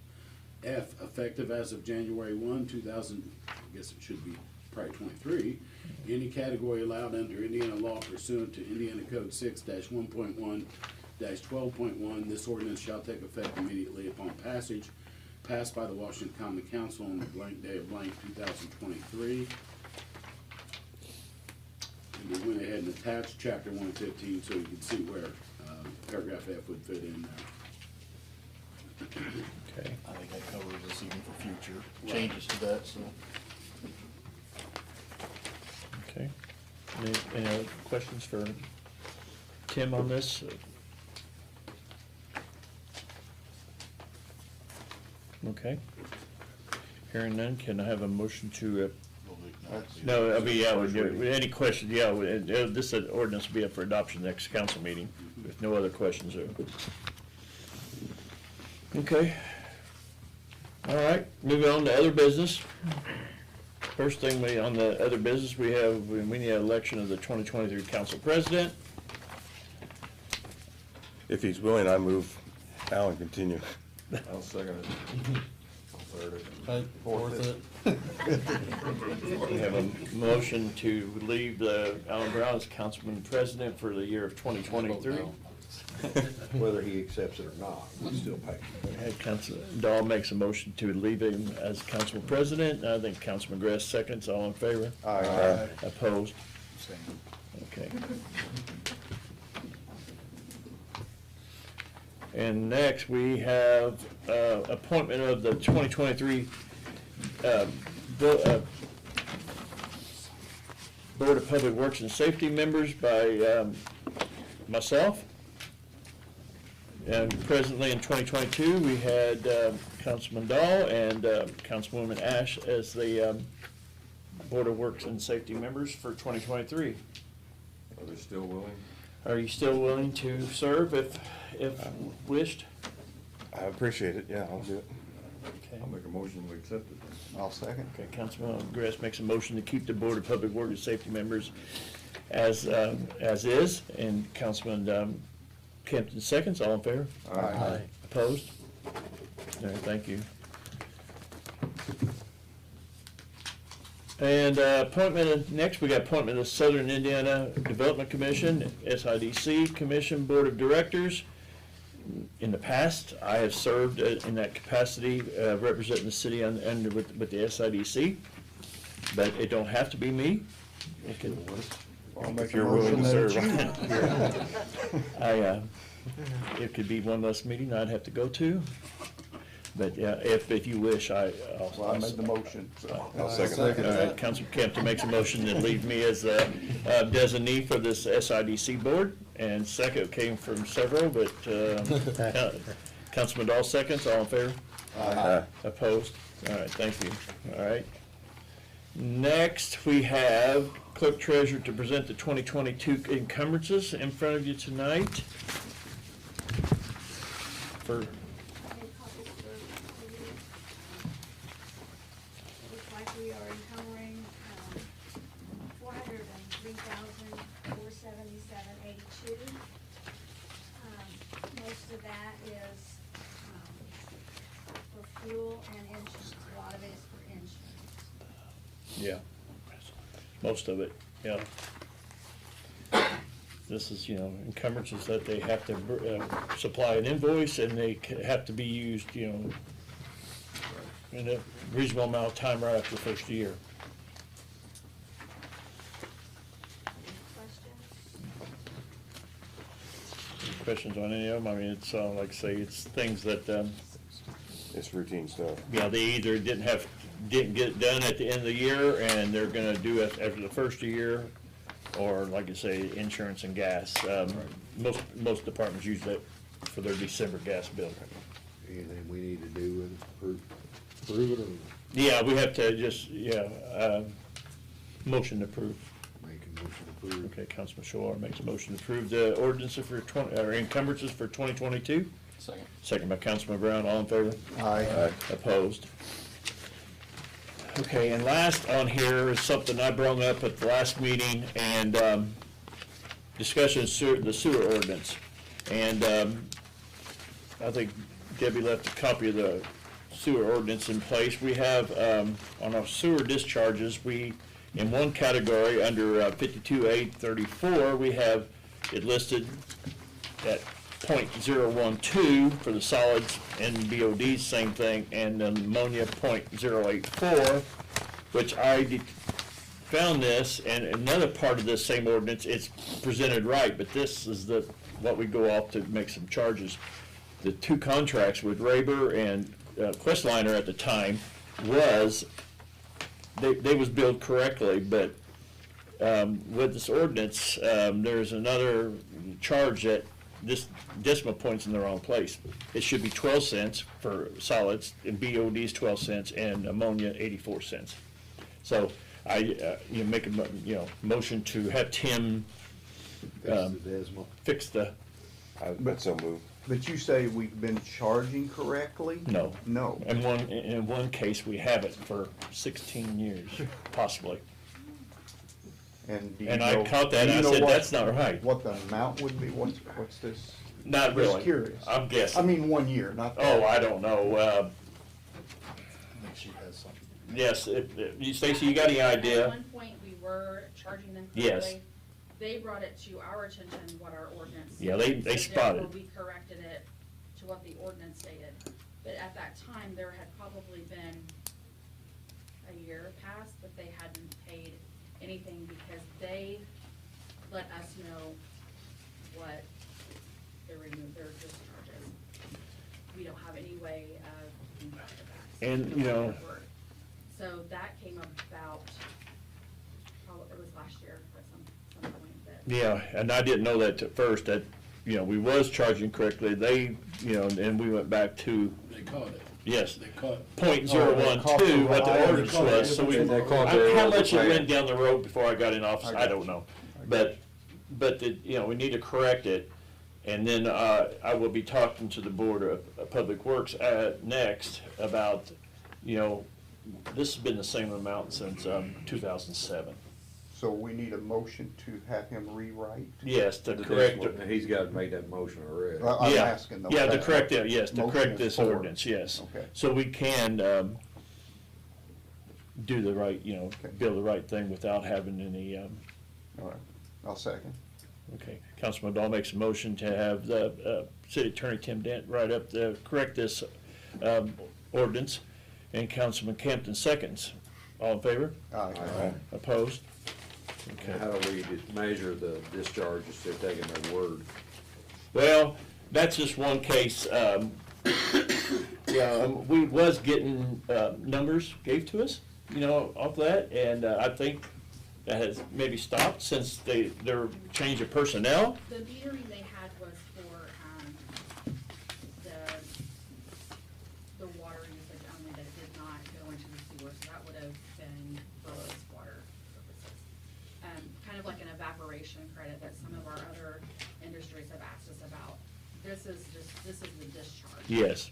F, effective as of January 1, 2000, I guess it should be probably 23, any category allowed under Indiana law pursuant to Indiana Code 6-1.1-12.1, this ordinance shall take effect immediately upon passage, passed by the Washington Common Council on the blank day of blank 2023. And we went ahead and attached chapter 115 so you can see where paragraph F would fit in there. Okay. I think that covers us even for future changes to that, so. Okay. Any other questions for Tim on this? Okay. Hearing none, can I have a motion to, no, I mean, yeah, any questions, yeah, this ordinance will be up for adoption next council meeting, if no other questions. Okay. All right, moving on to other business. First thing on the other business, we need an election of the 2023 council president. If he's willing, I move Alan continue. I'll second it. I'll third it. Fourth it. We have a motion to leave Alan Brown as councilman president for the year of 2023. Whether he accepts it or not, we still pay. Had Councilman Dahl makes a motion to leave him as council president. I think Councilman Gress seconds. All in favor? Aye. Opposed? Okay. And next, we have appointment of the 2023 Board of Public Works and Safety members by myself. And presently in 2022, we had Councilman Dahl and Councilwoman Ash as the Board of Works and Safety members for 2023. Are they still willing? Are you still willing to serve if wished? I appreciate it, yeah, I'll do it. Okay. I'll make a motion to accept it. I'll second. Okay, Councilman Gress makes a motion to keep the Board of Public Works and Safety members as is, and Councilman Kempton seconds. All in favor? Aye. Opposed? All right, thank you. And next we got appointment of Southern Indiana Development Commission, SIDC Commission Board of Directors. In the past, I have served in that capacity, representing the city with the SIDC, but it don't have to be me. It can, I'll make If a you're willing motion to that serve. it could be one less meeting I'd have to go to, but yeah, if you wish, Well, I made the motion, so. I'll second that. All right, Councilman Kempton makes a motion to leave me as the designee for this SIDC board, and second came from several, but Councilman Dahl seconds. All in favor? Aye. Opposed? All right, thank you. All right. Next, we have clerk treasurer to present the 2022 encumbrances in front of you tonight. For Make copies for review. Looks like we are encumbering, $403,477.82. Most of that is, for fuel and insurance. A lot of it is for insurance. yeah, most of it, yeah. This is, encumbrances that they have to supply an invoice, and they have to be used, in a reasonable amount of time right after the first year. Questions? Questions on any of them? I mean, it's, like I say, it's things that, It's routine stuff. they either didn't get it done at the end of the year, and they're gonna do it after the first year, or like I say, insurance and gas. Most departments use that for their December gas bill. Anything we need to do with approve it or Yeah, we have to just, motion to approve. make a motion to approve? Okay, Councilman Shore makes a motion to approve the ordinance for encumbrances for 2022. Second. Second by Councilman Brown, all in favor? Aye. Opposed? Okay, and last on here is something I brought up at the last meeting, and discussion of the sewer ordinance. And I think Debbie left a copy of the sewer ordinance in place. We have, on our sewer discharges, in one category, under 52A34, we have it listed at .012 for the solids, and BODs, same thing, and ammonia .084, which I found this, and another part of this same ordinance, it's presented right, but this is what we go off to make some charges. the two contracts with Rayber and Questliner at the time was, they was billed correctly, but with this ordinance, there's another charge that this decimal point's in the wrong place. It should be 12 cents for solids, and BOD is 12 cents, and ammonia 84 cents. So I, make a, motion to have Tim fix the, But so move. But you say we've been charging correctly? no. No. In one case, we have it for 16 years, possibly. And do you And I know- caught that, do and you I know said, what- that's not right. What the amount would be? What's this? Not really. Just curious. I'm guessing. I mean, 1 year, not. Oh, I don't know. I think she has something. Yes, Stacy, you got any idea? At one point, we were charging them Yes. correctly. They brought it to our attention, what our ordinance. Yeah, they stated, spotted. therefore we corrected it to what the ordinance stated. But at that time, there had probably been a year past that they hadn't paid anything because they let us know what their discharges. We don't have any way of keeping track of that. And, So that came about, it was last year at some point that. Yeah, and I didn't know that at first, that, we was charging correctly. They, and we went back to, They caught it. yes, They caught. .012, what the ordinance caught it. was, so we, They caught their how much it overpay. went down the road before I got in office, I I don't know. But, we need to correct it, and then, I will be talking to the Board of Public Works, next about, this has been the same amount since, 2007. So we need a motion to have him rewrite? Yes, to The correct decimal- it. He's got made that motion already. Well, I'm Yeah. asking though. Yeah, to that- correct it, yes, to motion correct is this for. ordinance, yes. Okay. So we can, do the right, Okay. build the right thing without having any, All right, I'll second. okay. Councilman Dahl makes a motion to have the, City Attorney Tim Dent write up correct this, ordinance, and Councilman Campton seconds. All in favor? Aye. Opposed? And Okay. how do we just measure the discharges, they're taking their word? Well, that's just one case. We was getting numbers gave to us, off that, and I think that has maybe stopped since their change of personnel. The metering they had was for, the water usage only, that did not go into the sewer, so that would have been for wastewater purposes. Kind of like an evaporation credit that some of our other industries have asked us about. This is the discharge. Yes,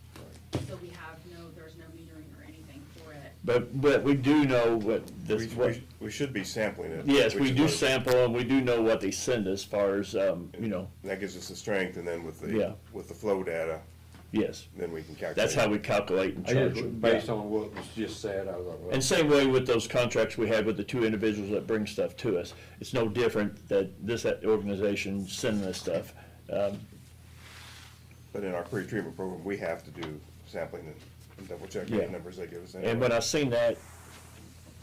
So we have there's no metering or anything for it. but we do know what this, We should be sampling it. yes, which we is do what- sample, and we do know what they send as far as, That gives us the strength, and then with Yeah. the flow data, yes. then we can calculate. That's how we calculate and I charge. just, them. based Yeah. on what was just said, I was like, well. And same way with those contracts we had with the two individuals that bring stuff to us. It's no different that this organization sending us stuff. But in our pre-treatment program, we have to do sampling and double check Yeah. the numbers they give us. And when I seen that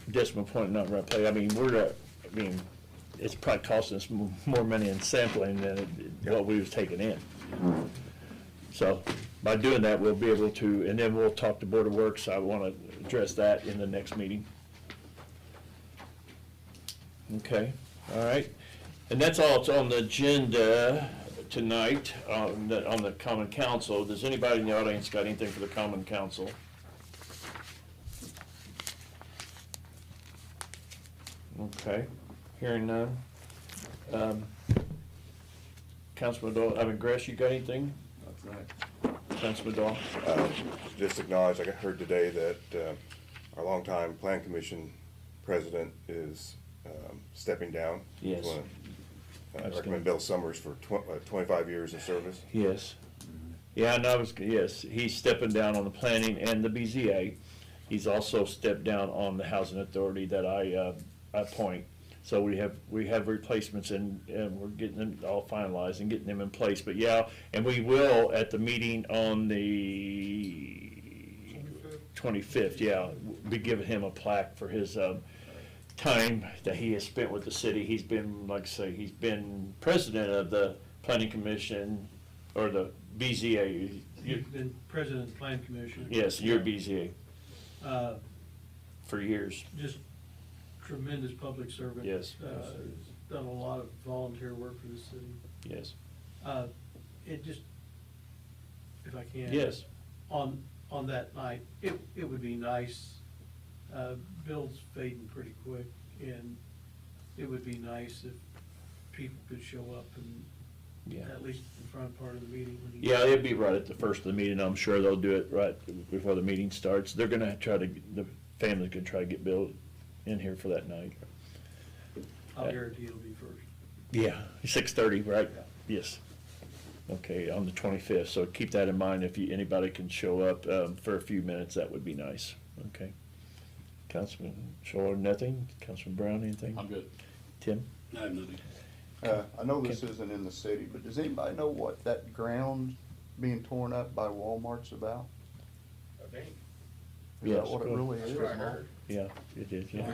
decimal point not right play, it's probably costing us more money in sampling than what we was taking in. So by doing that, we'll be able to, and then we'll talk to Board of Works. I want to address that in the next meeting. Okay, all right. And that's all that's on the agenda tonight on the Common Council. Does anybody in the audience got anything for the Common Council? Okay, hearing none. Councilman Dahl, Gress, you got anything? Councilman Dahl? Just acknowledge, I heard today that our longtime Plan Commission president is stepping down. Yes. I recommend Bill Summers for 25 years of service. Yes. Yeah, and yes, he's stepping down on the planning and the BZA. He's also stepped down on the housing authority that I appoint. So we have replacements and we're getting them all finalized and getting them in place. But yeah, and we will at the meeting on the 25th, yeah, be giving him a plaque for his time that he has spent with the city. He's been, like I say, he's been president of the Planning Commission, or the BZA, You've been president of the plan commission. Yes, you're BZA Uh, for years. Just tremendous public servant. Yes. Done a lot of volunteer work for the city. Yes. It just, if I can. Yes. On that night, it would be nice, Bill's fading pretty quick, and it would be nice if people could show up and Yeah. at least the front part of the meeting. When he- Yeah, it'd be right at the first of the meeting. I'm sure they'll do it right before the meeting starts. They're gonna try to, the family can try to get Bill in here for that night. I'll guarantee it'll be first. Yeah, 6:30, right? Yes. Okay, on the 25th, so keep that in mind. If anybody can show up for a few minutes, that would be nice. Okay. Councilman Shore, nothing? Councilman Brown, anything? I'm good. Tim? I have nothing. I know this isn't in the city, but does anybody know what that ground being torn up by Walmart's about? Is Yes, that what it go really ahead. is? That's what I heard. Yeah, it is, yeah.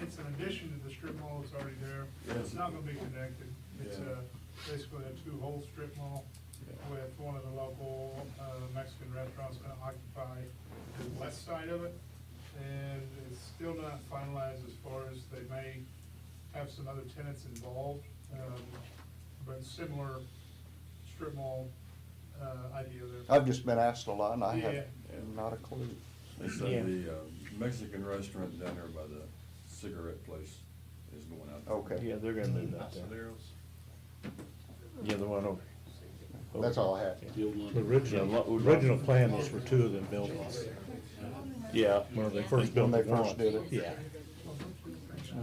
It's an addition to the strip mall that's already there. It's not gonna be connected. It's basically a two-hole strip mall with one of the local Mexican restaurants gonna occupy the west side of it. And it's still not finalized as far as they may have some other tenants involved, but similar strip mall idea there. I've just been asked a lot and I Yeah. have not a clue. They said the Mexican restaurant down there by the cigarette place is going out. Okay. Yeah, they're gonna move that there. Yeah, the one over. That's all I have. The old one. The original plan was for two of them buildings. Yeah. When they first built When they the first one. did it. Yeah.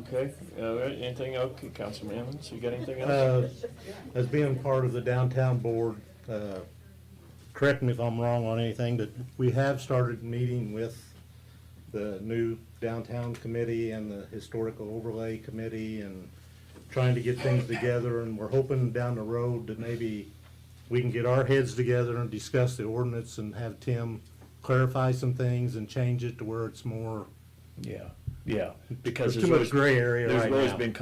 Okay, all right, anything else, Councilman Evans, you got anything else? As being part of the downtown board, correct me if I'm wrong on anything, but we have started meeting with the new downtown committee and the historical overlay committee and trying to get things together, and we're hoping down the road that maybe we can get our heads together and discuss the ordinance and have Tim clarify some things and change it to where it's more. Yeah, because There's too much gray area right There's always now. been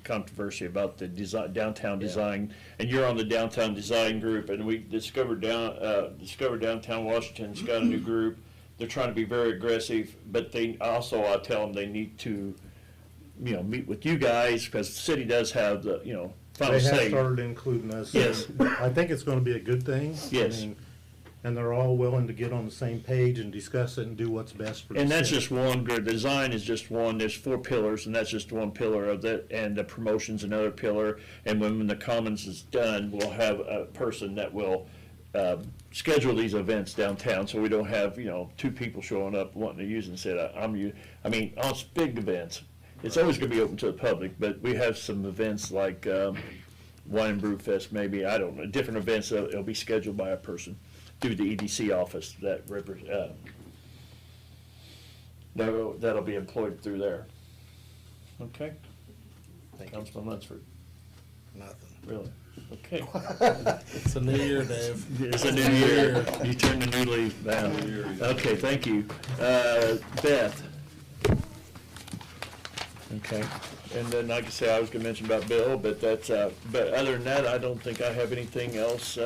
controversy about the downtown design, and you're on the downtown design group, and we discovered downtown Washington's got a new group. They're trying to be very aggressive, but they also, I tell them they need to, meet with you guys, because the city does have the, final They have say. started including us. Yes. I think it's gonna be a good thing. Yes. I mean, and they're all willing to get on the same page and discuss it and do what's best for the city. And that's just one, the design is just one, there's 4 pillars, and that's just one pillar of it, and the promotion's another pillar. And when the commons is done, we'll have a person that will schedule these events downtown, so we don't have, 2 people showing up wanting to use it and say, I mean, on big events, it's always gonna be open to the public, but we have some events like Wine and Brew Fest, maybe, I don't know, different events, it'll be scheduled by a person through the EDC office that'll be employed through there. Okay? Councilman Lunsford. Nothing. Really? Okay. It's a new year, Dave. It's a new year. You turned a new leaf down. Okay, thank you. Beth? Okay. And then, like I say, I was gonna mention about Bill, but that's, but other than that, I don't think I have anything else.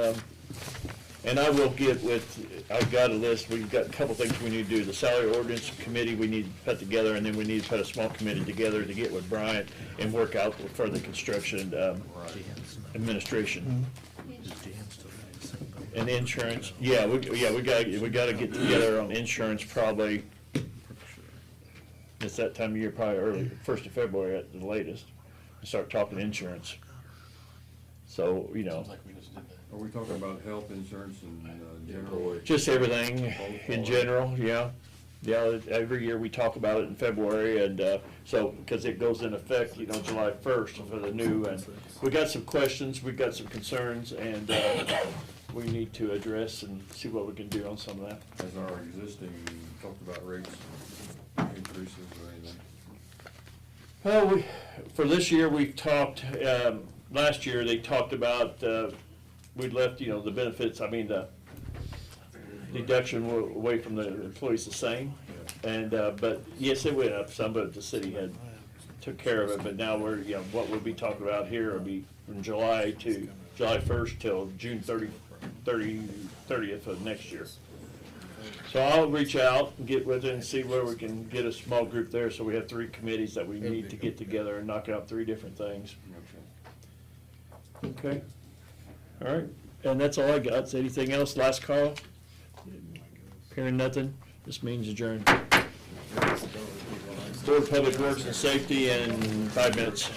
And I will get with, I've got a list, we've got a couple things we need to do. The salary ordinance committee we need to put together, and then we need to put a small committee together to get with Bryant and work out for the construction administration. And insurance, we gotta get together on insurance probably. It's that time of year, probably early, 1st of February at the latest, and start talking insurance. So, Are we talking about health insurance and general? just everything in general, yeah. Yeah, every year we talk about it in February, and so, because it goes in effect, July 1st for the new, and we got some questions, we got some concerns, and we need to address and see what we can do on some of that. Has our existing talked about rates increases or anything? Well, for this year, we've talked, last year, they talked about, we'd left, the benefits, the deduction away from the employees the same. And, but yes, it went up some, but the city had took care of it, but now we're, you know, what we'll be talking about here will be from July 1st till June 30th of next year. So I'll reach out and get with it and see where we can get a small group there, so we have 3 committees that we need to get together and knock out 3 different things. Okay, all right, and that's all I got. Is anything else? Last call? Hearing nothing, this means adjourned. Board of Public Works and Safety in 5 minutes.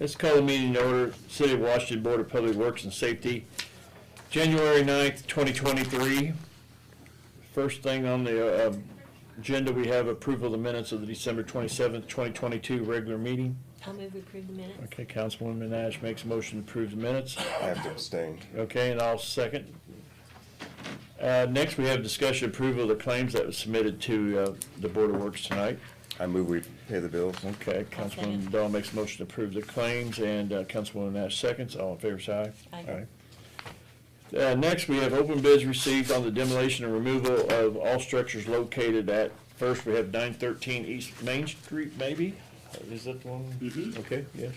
Let's call the meeting to order. City of Washington Board of Public Works and Safety, January 9th, 2023. First thing on the agenda, we have approval of the minutes of the December 27th, 2022 regular meeting. I'll move to approve the minutes. Okay, Councilwoman Nash makes a motion to approve the minutes. I have to abstain. Okay, and I'll second. Next, we have discussion approval of the claims that was submitted to the Board of Works tonight. I move we pay the bills. Okay, I'll Councilwoman second. Dahl makes a motion to approve the claims, and Councilwoman Nash seconds. All in favor, say aye. Aye. Aye. Next, we have open bids received on the demolition and removal of all structures located at, first, we have 913 East Main Street, maybe? Is that the one? Mhm. Okay, yes.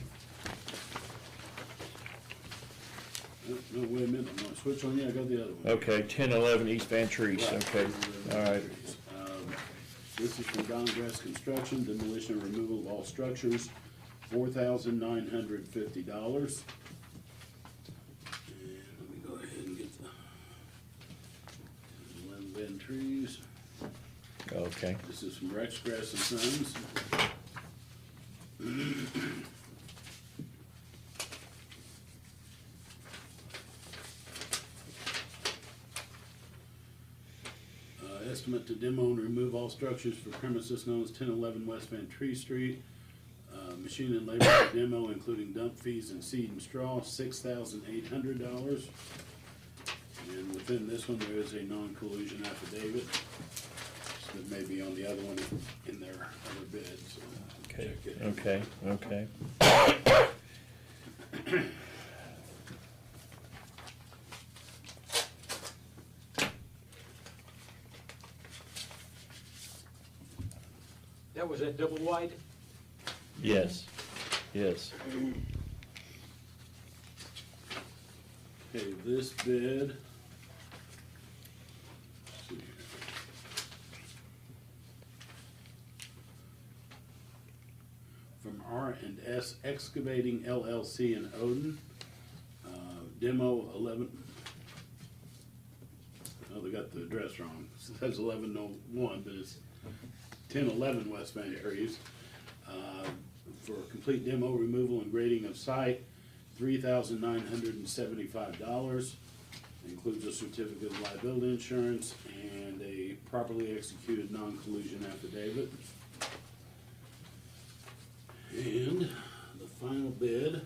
No, wait a minute, I'm gonna switch on you, I got the other one. Okay, 1011 East Van Treese, Right. okay, all right. This is from Don Grass Construction, demolition and removal of all structures, $4,950. And let me go ahead and get the 11 Van Trees. Okay. This is from Rex Grass and Sons. Estimate to demo and remove all structures for premises known as 1011 West Van Tree Street. Machine and labor for demo, including dump fees and seed and straw, $6,800. And within this one, there is a non-collusion affidavit. So it may be on the other one in their other bid, so Okay, check it. okay, okay. That was that double wide? Yes, yes. Okay, this bid. Let's see here. From R&S Excavating LLC in Odin. Demo 11. Oh, they got the address wrong. So that's 1101, but it's 1011 West Van Trees. For complete demo, removal, and grading of site, $3,975. Includes a certificate of liability insurance and a properly executed non-collusion affidavit. And the final bid. Let's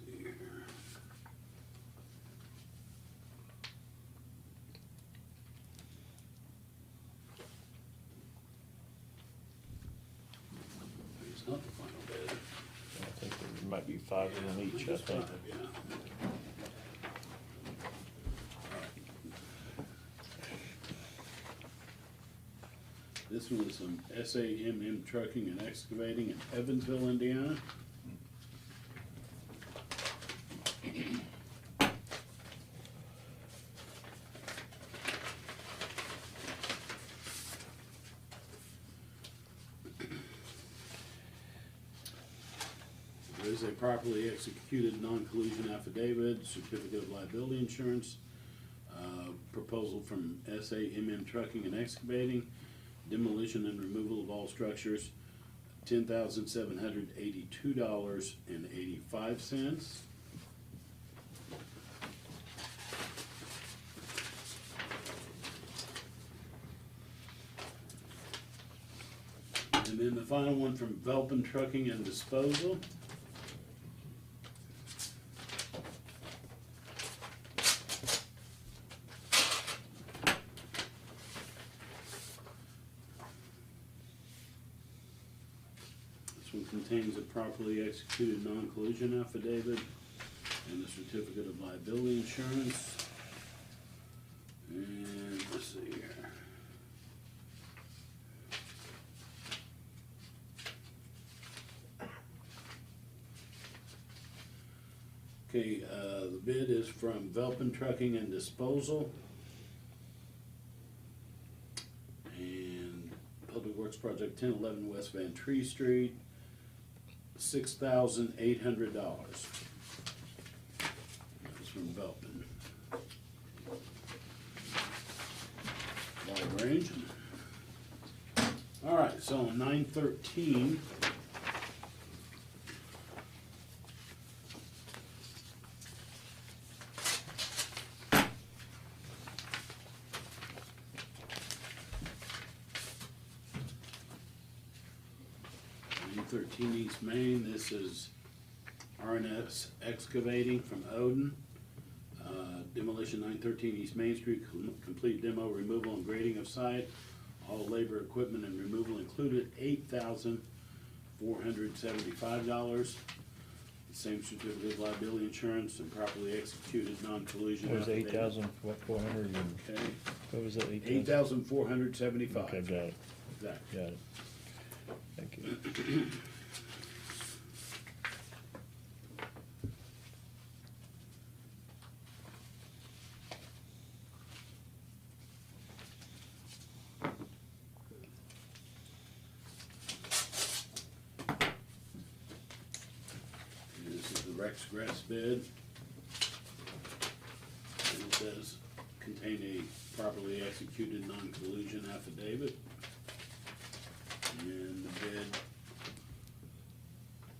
see here. It's not the final bid. I think there might be 5 of them each, I think. Yeah. This one is from SAMM Trucking and Excavating in Evansville, Indiana. There is a properly executed non-collusion affidavit, certificate of liability insurance, proposal from SAMM Trucking and Excavating, demolition and removal of all structures, $10,782.85. And then the final one from Velpen Trucking and Disposal. This one contains a properly executed non-collusion affidavit and a certificate of liability insurance. And let's see here. Okay, the bid is from Velpen Trucking and Disposal. And Public Works Project 1011 West Van Tree Street, $6,800. That's from Velpen. Wide range. All right, So on 913, East Main, this is RNS Excavating from Odin. Demolition 913 East Main Street, complete demo, removal and grading of site. All labor, equipment, and removal included, $8,475. The same certificate of liability insurance and properly executed non-collision. What was 8,400 and, Okay, what was that, 8,475. Okay, got it, Exactly. got it. Thank you. This is the Rex Grass bid. And it does contain a properly executed non-collusion affidavit. And the bid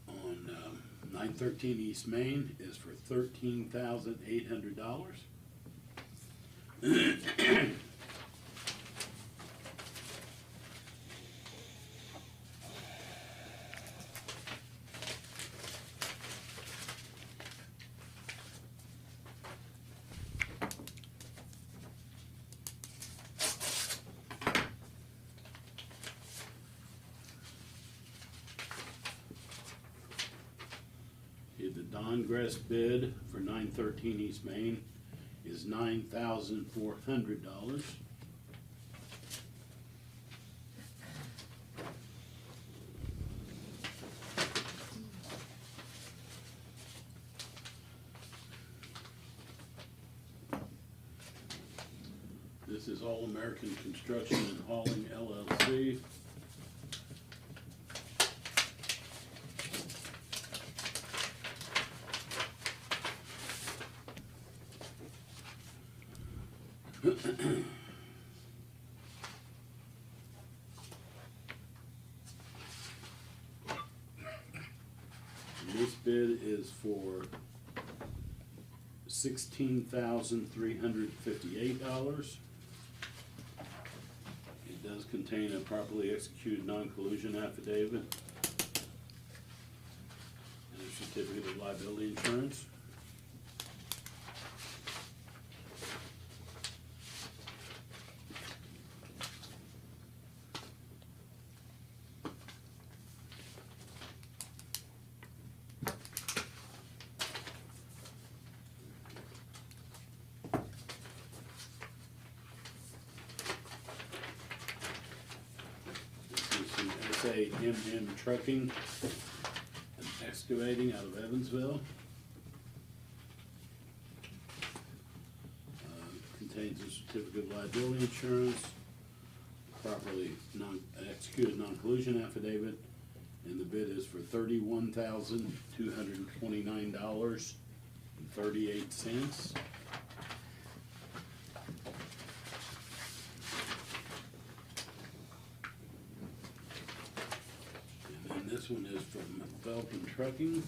on 913 East Main is for $13,800. The Dongrass bid for 913 East Main is $9,400. This is All American Construction and Hauling LLC. This bid is for $16,358. It does contain a properly executed non-collusion affidavit and a certificate of liability insurance. SAMM Trucking and Excavating out of Evansville. Contains a certificate of liability insurance, properly executed non-collusion affidavit, and the bid is for $31,229.38. This one is from Belton Trucking.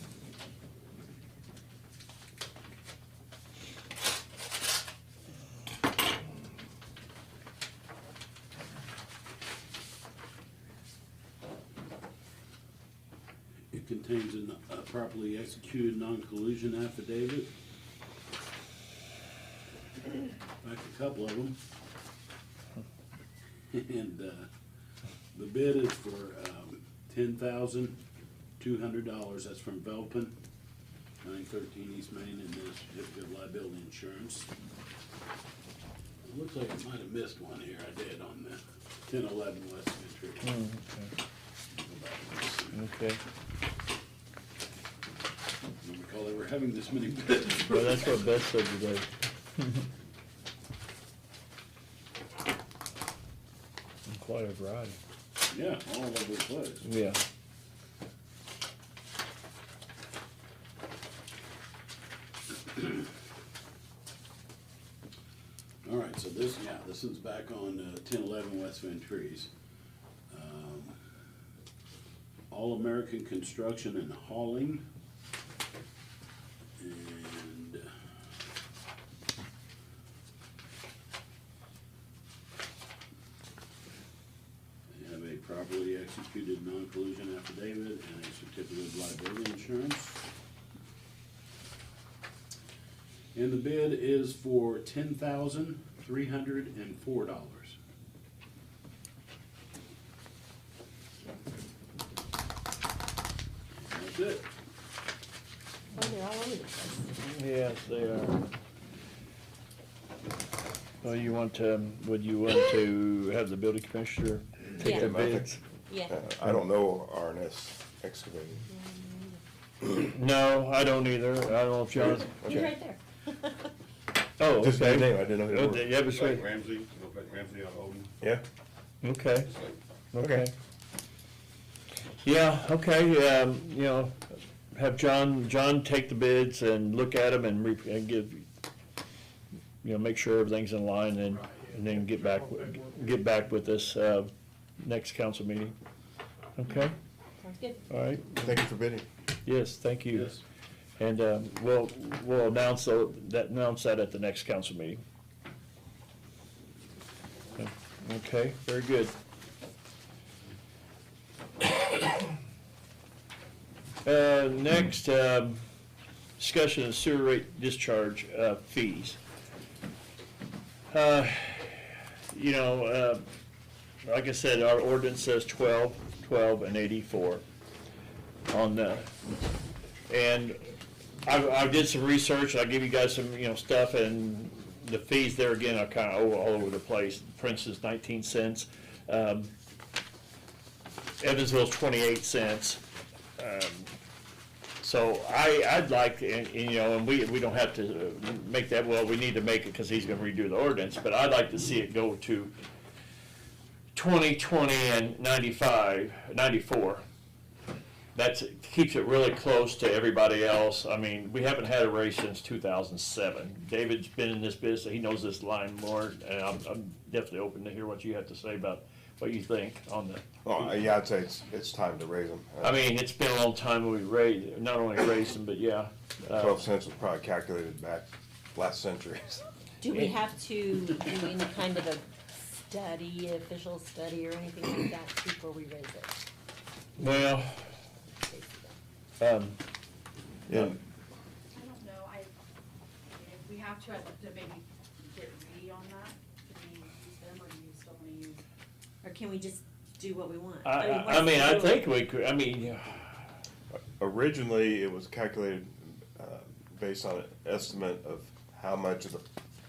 It contains a properly executed non-collusion affidavit. Back a couple of them. And the bid is for $10,200, that's from Velpin, 913 East Main, and this certificate of liability insurance. It looks like I might have missed one here, I did, on the 1011 West Century. Okay. I don't recall ever having this many bids. Well, that's what Beth said today. Quite a variety. Yeah, all over the place. Yeah. All right, so this is back on 1011 West Ventries. All American Construction and Hauling. And they have a properly executed non-collusion affidavit and a certificate of liability insurance. And the bid is for $10,304. That's it. Oh, they're all over the place. Yes, they are. Well, you want to, would you want to have the building commissioner take the Yeah. bids? Yeah. I don't know RNS excavating. No, I don't either. I don't know if John. You're right there. Oh, Just okay. that name, I didn't know who they Oh, were. yeah, but Like Ramsey, look like Ramsey out of Odin. Yeah, okay, It's like, okay. Yeah, okay, you know, have John take the bids and look at them and and give, you know, make sure everything's in line and then get back with us, next council meeting. Okay, Sounds good. all right, thank you for bidding. yes, thank you. Yes. And, we'll announce that at the next council meeting. Okay, very good. Next, discussion of sewer rate discharge fees. You know, like I said, our ordinance says 12, 12, and 84 on the, and I did some research. I give you guys some, you know, stuff, and the fees there again are kind of all over the place. For instance, 19 cents. Evansville's 28 cents. So I'd like, and, you know, and we don't have to make that, well, we need to make it because he's gonna redo the ordinance, but I'd like to see it go to 20, 20, and 94. That's, keeps it really close to everybody else. I mean, we haven't had a raise since 2007. David's been in this business, he knows this line more, and I'm definitely open to hear what you have to say about what you think on the. Oh, yeah, I'd say it's time to raise them. I mean, it's been a long time we raised, not only raised them, but yeah. 12 cents was probably calculated back last century. Do we have to do any kind of a study, official study or anything like that before we raise it? Well, Yeah. I don't know, if we have to maybe get Reedy on that, can we use them, or do you still wanna use? Or can we just do what we want? I mean, I think we could, I mean, Originally, it was calculated based on an estimate of how much of the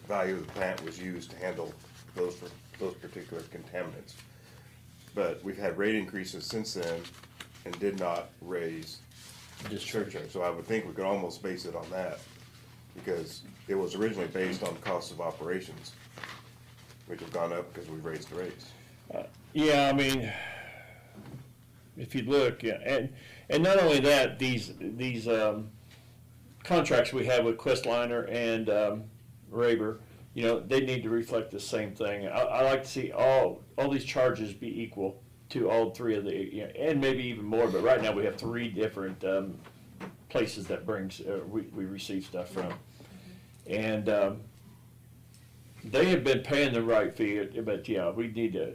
value of the plant was used to handle those particular contaminants. But we've had rate increases since then and did not raise discharge. So I would think we could almost base it on that, because it was originally based on cost of operations, which have gone up because we raised the rates. yeah, I mean, if you look, yeah, and not only that, these contracts we have with Questliner and Raber, you know, they need to reflect the same thing. I like to see all these charges be equal to all three of the, you know, and maybe even more, but right now we have 3 different places that brings, we receive stuff from. And they have been paying the right fee, but yeah, we need to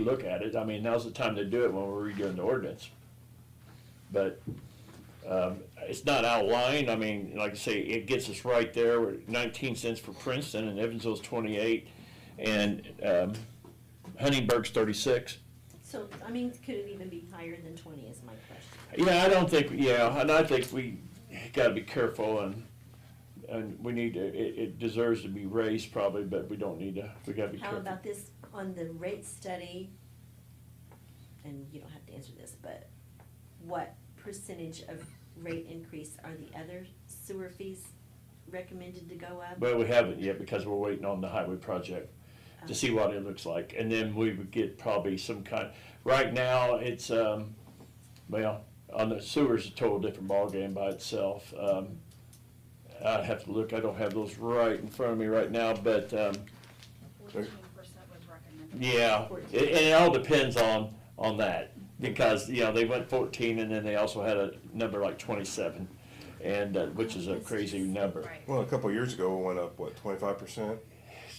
look at it. I mean, now's the time to do it when we're redoing the ordinance. But it's not out of line. I mean, like I say, it gets us right there. We're 19 cents for Princeton, and Evansville's 28, and Huntingburg's 36. So, I mean, could it even be higher than 20 is my question. Yeah, I don't think, yeah, and I think we gotta be careful, and we need to, it deserves to be raised probably, but we don't need to, we gotta be How careful. about this, on the rate study, and you don't have to answer this, but what percentage of rate increase are the other sewer fees recommended to go up? Well, we haven't yet because we're waiting on the highway project to see what it looks like, and then we would get probably some kind, right now, it's, well, on the sewer's a total different ballgame by itself. I'd have to look, I don't have those right in front of me right now, but, 14% was recommended. yeah, and it all depends on that. Because, you know, they went 14 and then they also had a number like 27, and, which is a crazy number. Well, a couple of years ago, it went up, what, 25%?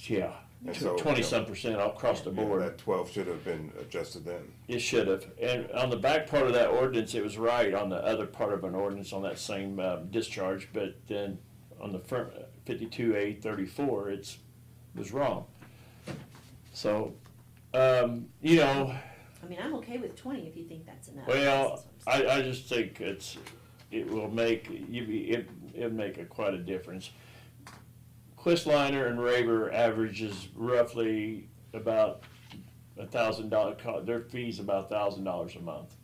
Yeah, And so, 20-some% across the board. That 12 should have been adjusted then. It should have. And on the back part of that ordinance, it was right on the other part of an ordinance on that same discharge, but then on the front, 52A34, it was wrong. So, you know, I mean, I'm okay with 20 if you think that's enough. well, I just think it will make, it'll make quite a difference. Questliner and Raver averages roughly about $1,000, their fee's about $1,000 a month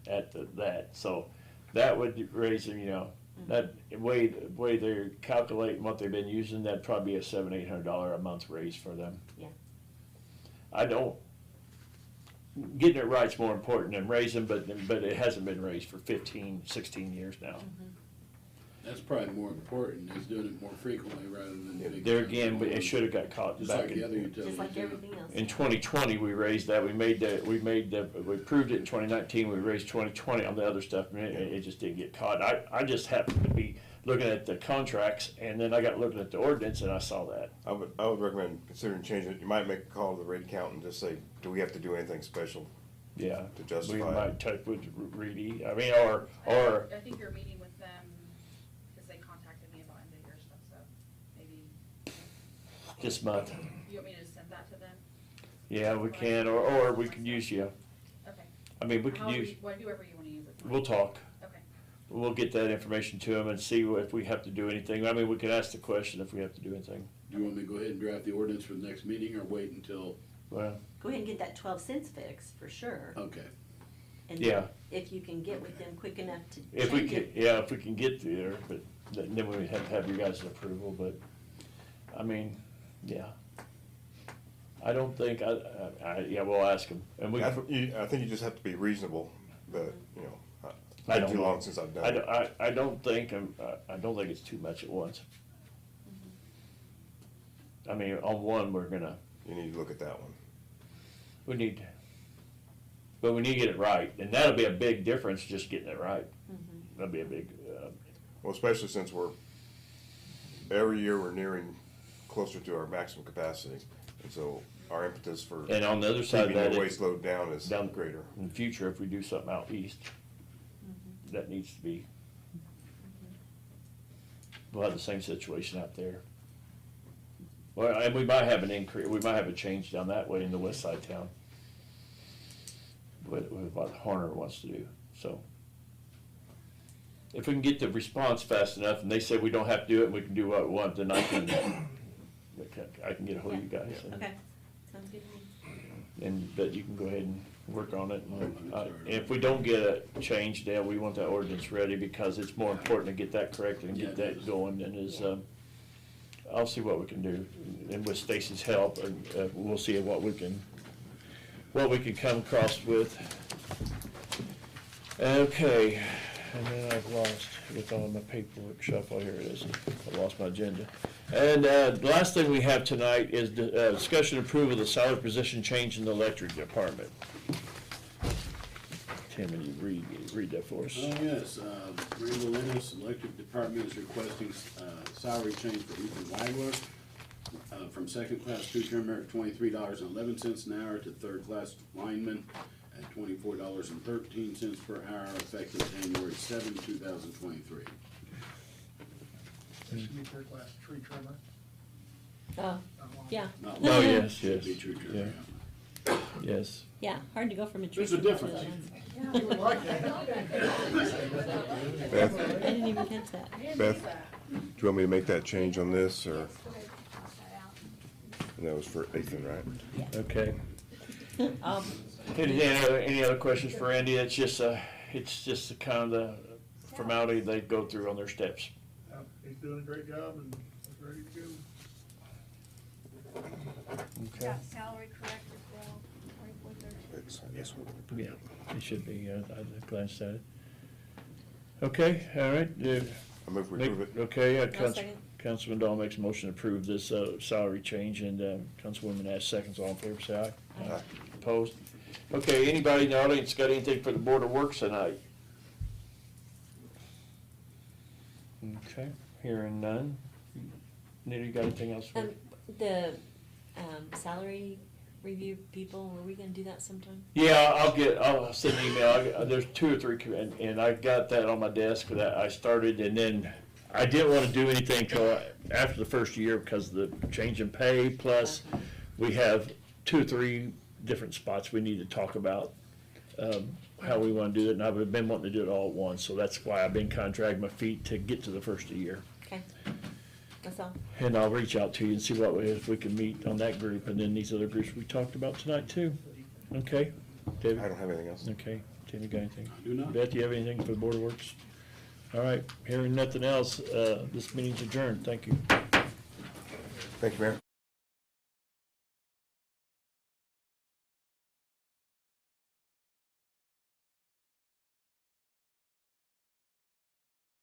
at that. So that would raise them, you know, that way they're calculating what they've been using, that'd probably be a $700-800 a month raise for them. Yeah. Getting it right's more important than raising, but it hasn't been raised for 15, 16 years now. That's probably more important, is doing it more frequently rather than big. There again, but it should have got caught Just back like the other utilities. Just like everything else. in 2020. We raised that. We approved it in 2019. We raised 2020 on the other stuff, and it just didn't get caught. I just happened to be looking at the contracts, and then I got looking at the ordinance, and I saw that. I would recommend considering changing it. You might make a call to the rate account and just say, do we have to do anything special? Yeah, to justify we it? might talk with Reedy. I mean, or I think you're meeting with them, because they contacted me about end of year stuff, so maybe. this month. You want me to send that to them? Yeah, we can, or we could use you. Okay. I mean, we could However use. whoever you wanna use it for. We'll talk. Okay. We'll get that information to them and see if we have to do anything. I mean, we can ask the question if we have to do anything. Do you want me to go ahead and draft the ordinance for the next meeting, or wait until? Well, Go ahead and get that 12 cents fixed, for sure. Okay. And yeah. if you can get with them quick enough to If we change can, it. yeah, if we can get there, but then we have to have your guys' approval, but, I mean, yeah. I don't think, yeah, we'll ask them, and we. I think you just have to be reasonable, but, you know, it's I been don't too know. long since I've done it. I don't think, I don't think it's too much at once. I mean, on one, we're gonna. You need to look at that one. We need, but we need to get it right, and that'll be a big difference, just getting it right. That'll be a big, Well, especially since every year we're nearing closer to our maximum capacity. And so our impetus for and on the other side of keeping that, the waste load down is greater. in the future, if we do something out east, that needs to be, we'll have the same situation out there. Well, and we might have an increase, we might have a change down that way in the west side town, with what Horner wants to do, so. If we can get the response fast enough, and they say we don't have to do it, and we can do what we want, then I can get a hold of you guys. and- Okay, sounds good to me. but you can go ahead and work on it. And, if we don't get a change, Dale, we want that ordinance ready, because it's more important to get that corrected and get that going than is, I'll see what we can do. And with Stacy's help, we'll see what we can come across with. Okay, and then I've lost, with all my paperwork shuffle, here it is. I lost my agenda. And the last thing we have tonight is discussion approval of the salary position change in the electric department. Tim, will you read that for us? Oh, yes, Randall Lennis, Electric Department is requesting, salary change for Ethan Wagler, from second class crew trimmer at $23.11 an hour to third class lineman at $24.13 per hour, effective January 7, 2023. This should be third class tree trimmer. Oh, yeah. Oh, yes, Should yes. be true trimmer, Yeah. yeah. Yes. Yeah, hard to go from a tree. There's a trimmer to difference. that. You would like that. Beth, I didn't even catch that. Beth, do you want me to make that change on this, or? And that was for Ethan, right? Okay. Um, Any other questions for Andy? It's just the kind of the formality they go through on their steps. He's doing a great job and is ready to go. Okay. Got salary correct as well, 24.13. It's this one. Yeah, it should be, I glanced at it. Okay, all right. I move we approve it. Okay, I'll second. Councilman Dahl makes a motion to approve this salary change, and Councilwoman Ash seconds. All in favor, say aye. Aye. Opposed? Okay, anybody in the audience got anything for the Board of Works tonight? Okay, hearing none. Nita, you got anything else? for- The, salary review people, were we gonna do that sometime? Yeah, I'll send an email. There's 2 or 3, and I got that on my desk that I started, and then I didn't want to do anything till after the first year because of the change in pay, plus we have 2 or 3 different spots we need to talk about, how we want to do it, and I've been wanting to do it all at once, so that's why I've been kind of dragging my feet to get to the first of the year. Okay, that's all. And I'll reach out to you and see what, if we can meet on that group, and then these other groups we talked about tonight too. Okay? David? I don't have anything else. Okay. Tim, you got anything? I do not. Beth, you have anything for the Board of Works? All right, hearing nothing else, this meeting's adjourned. Thank you. Thank you, Mayor.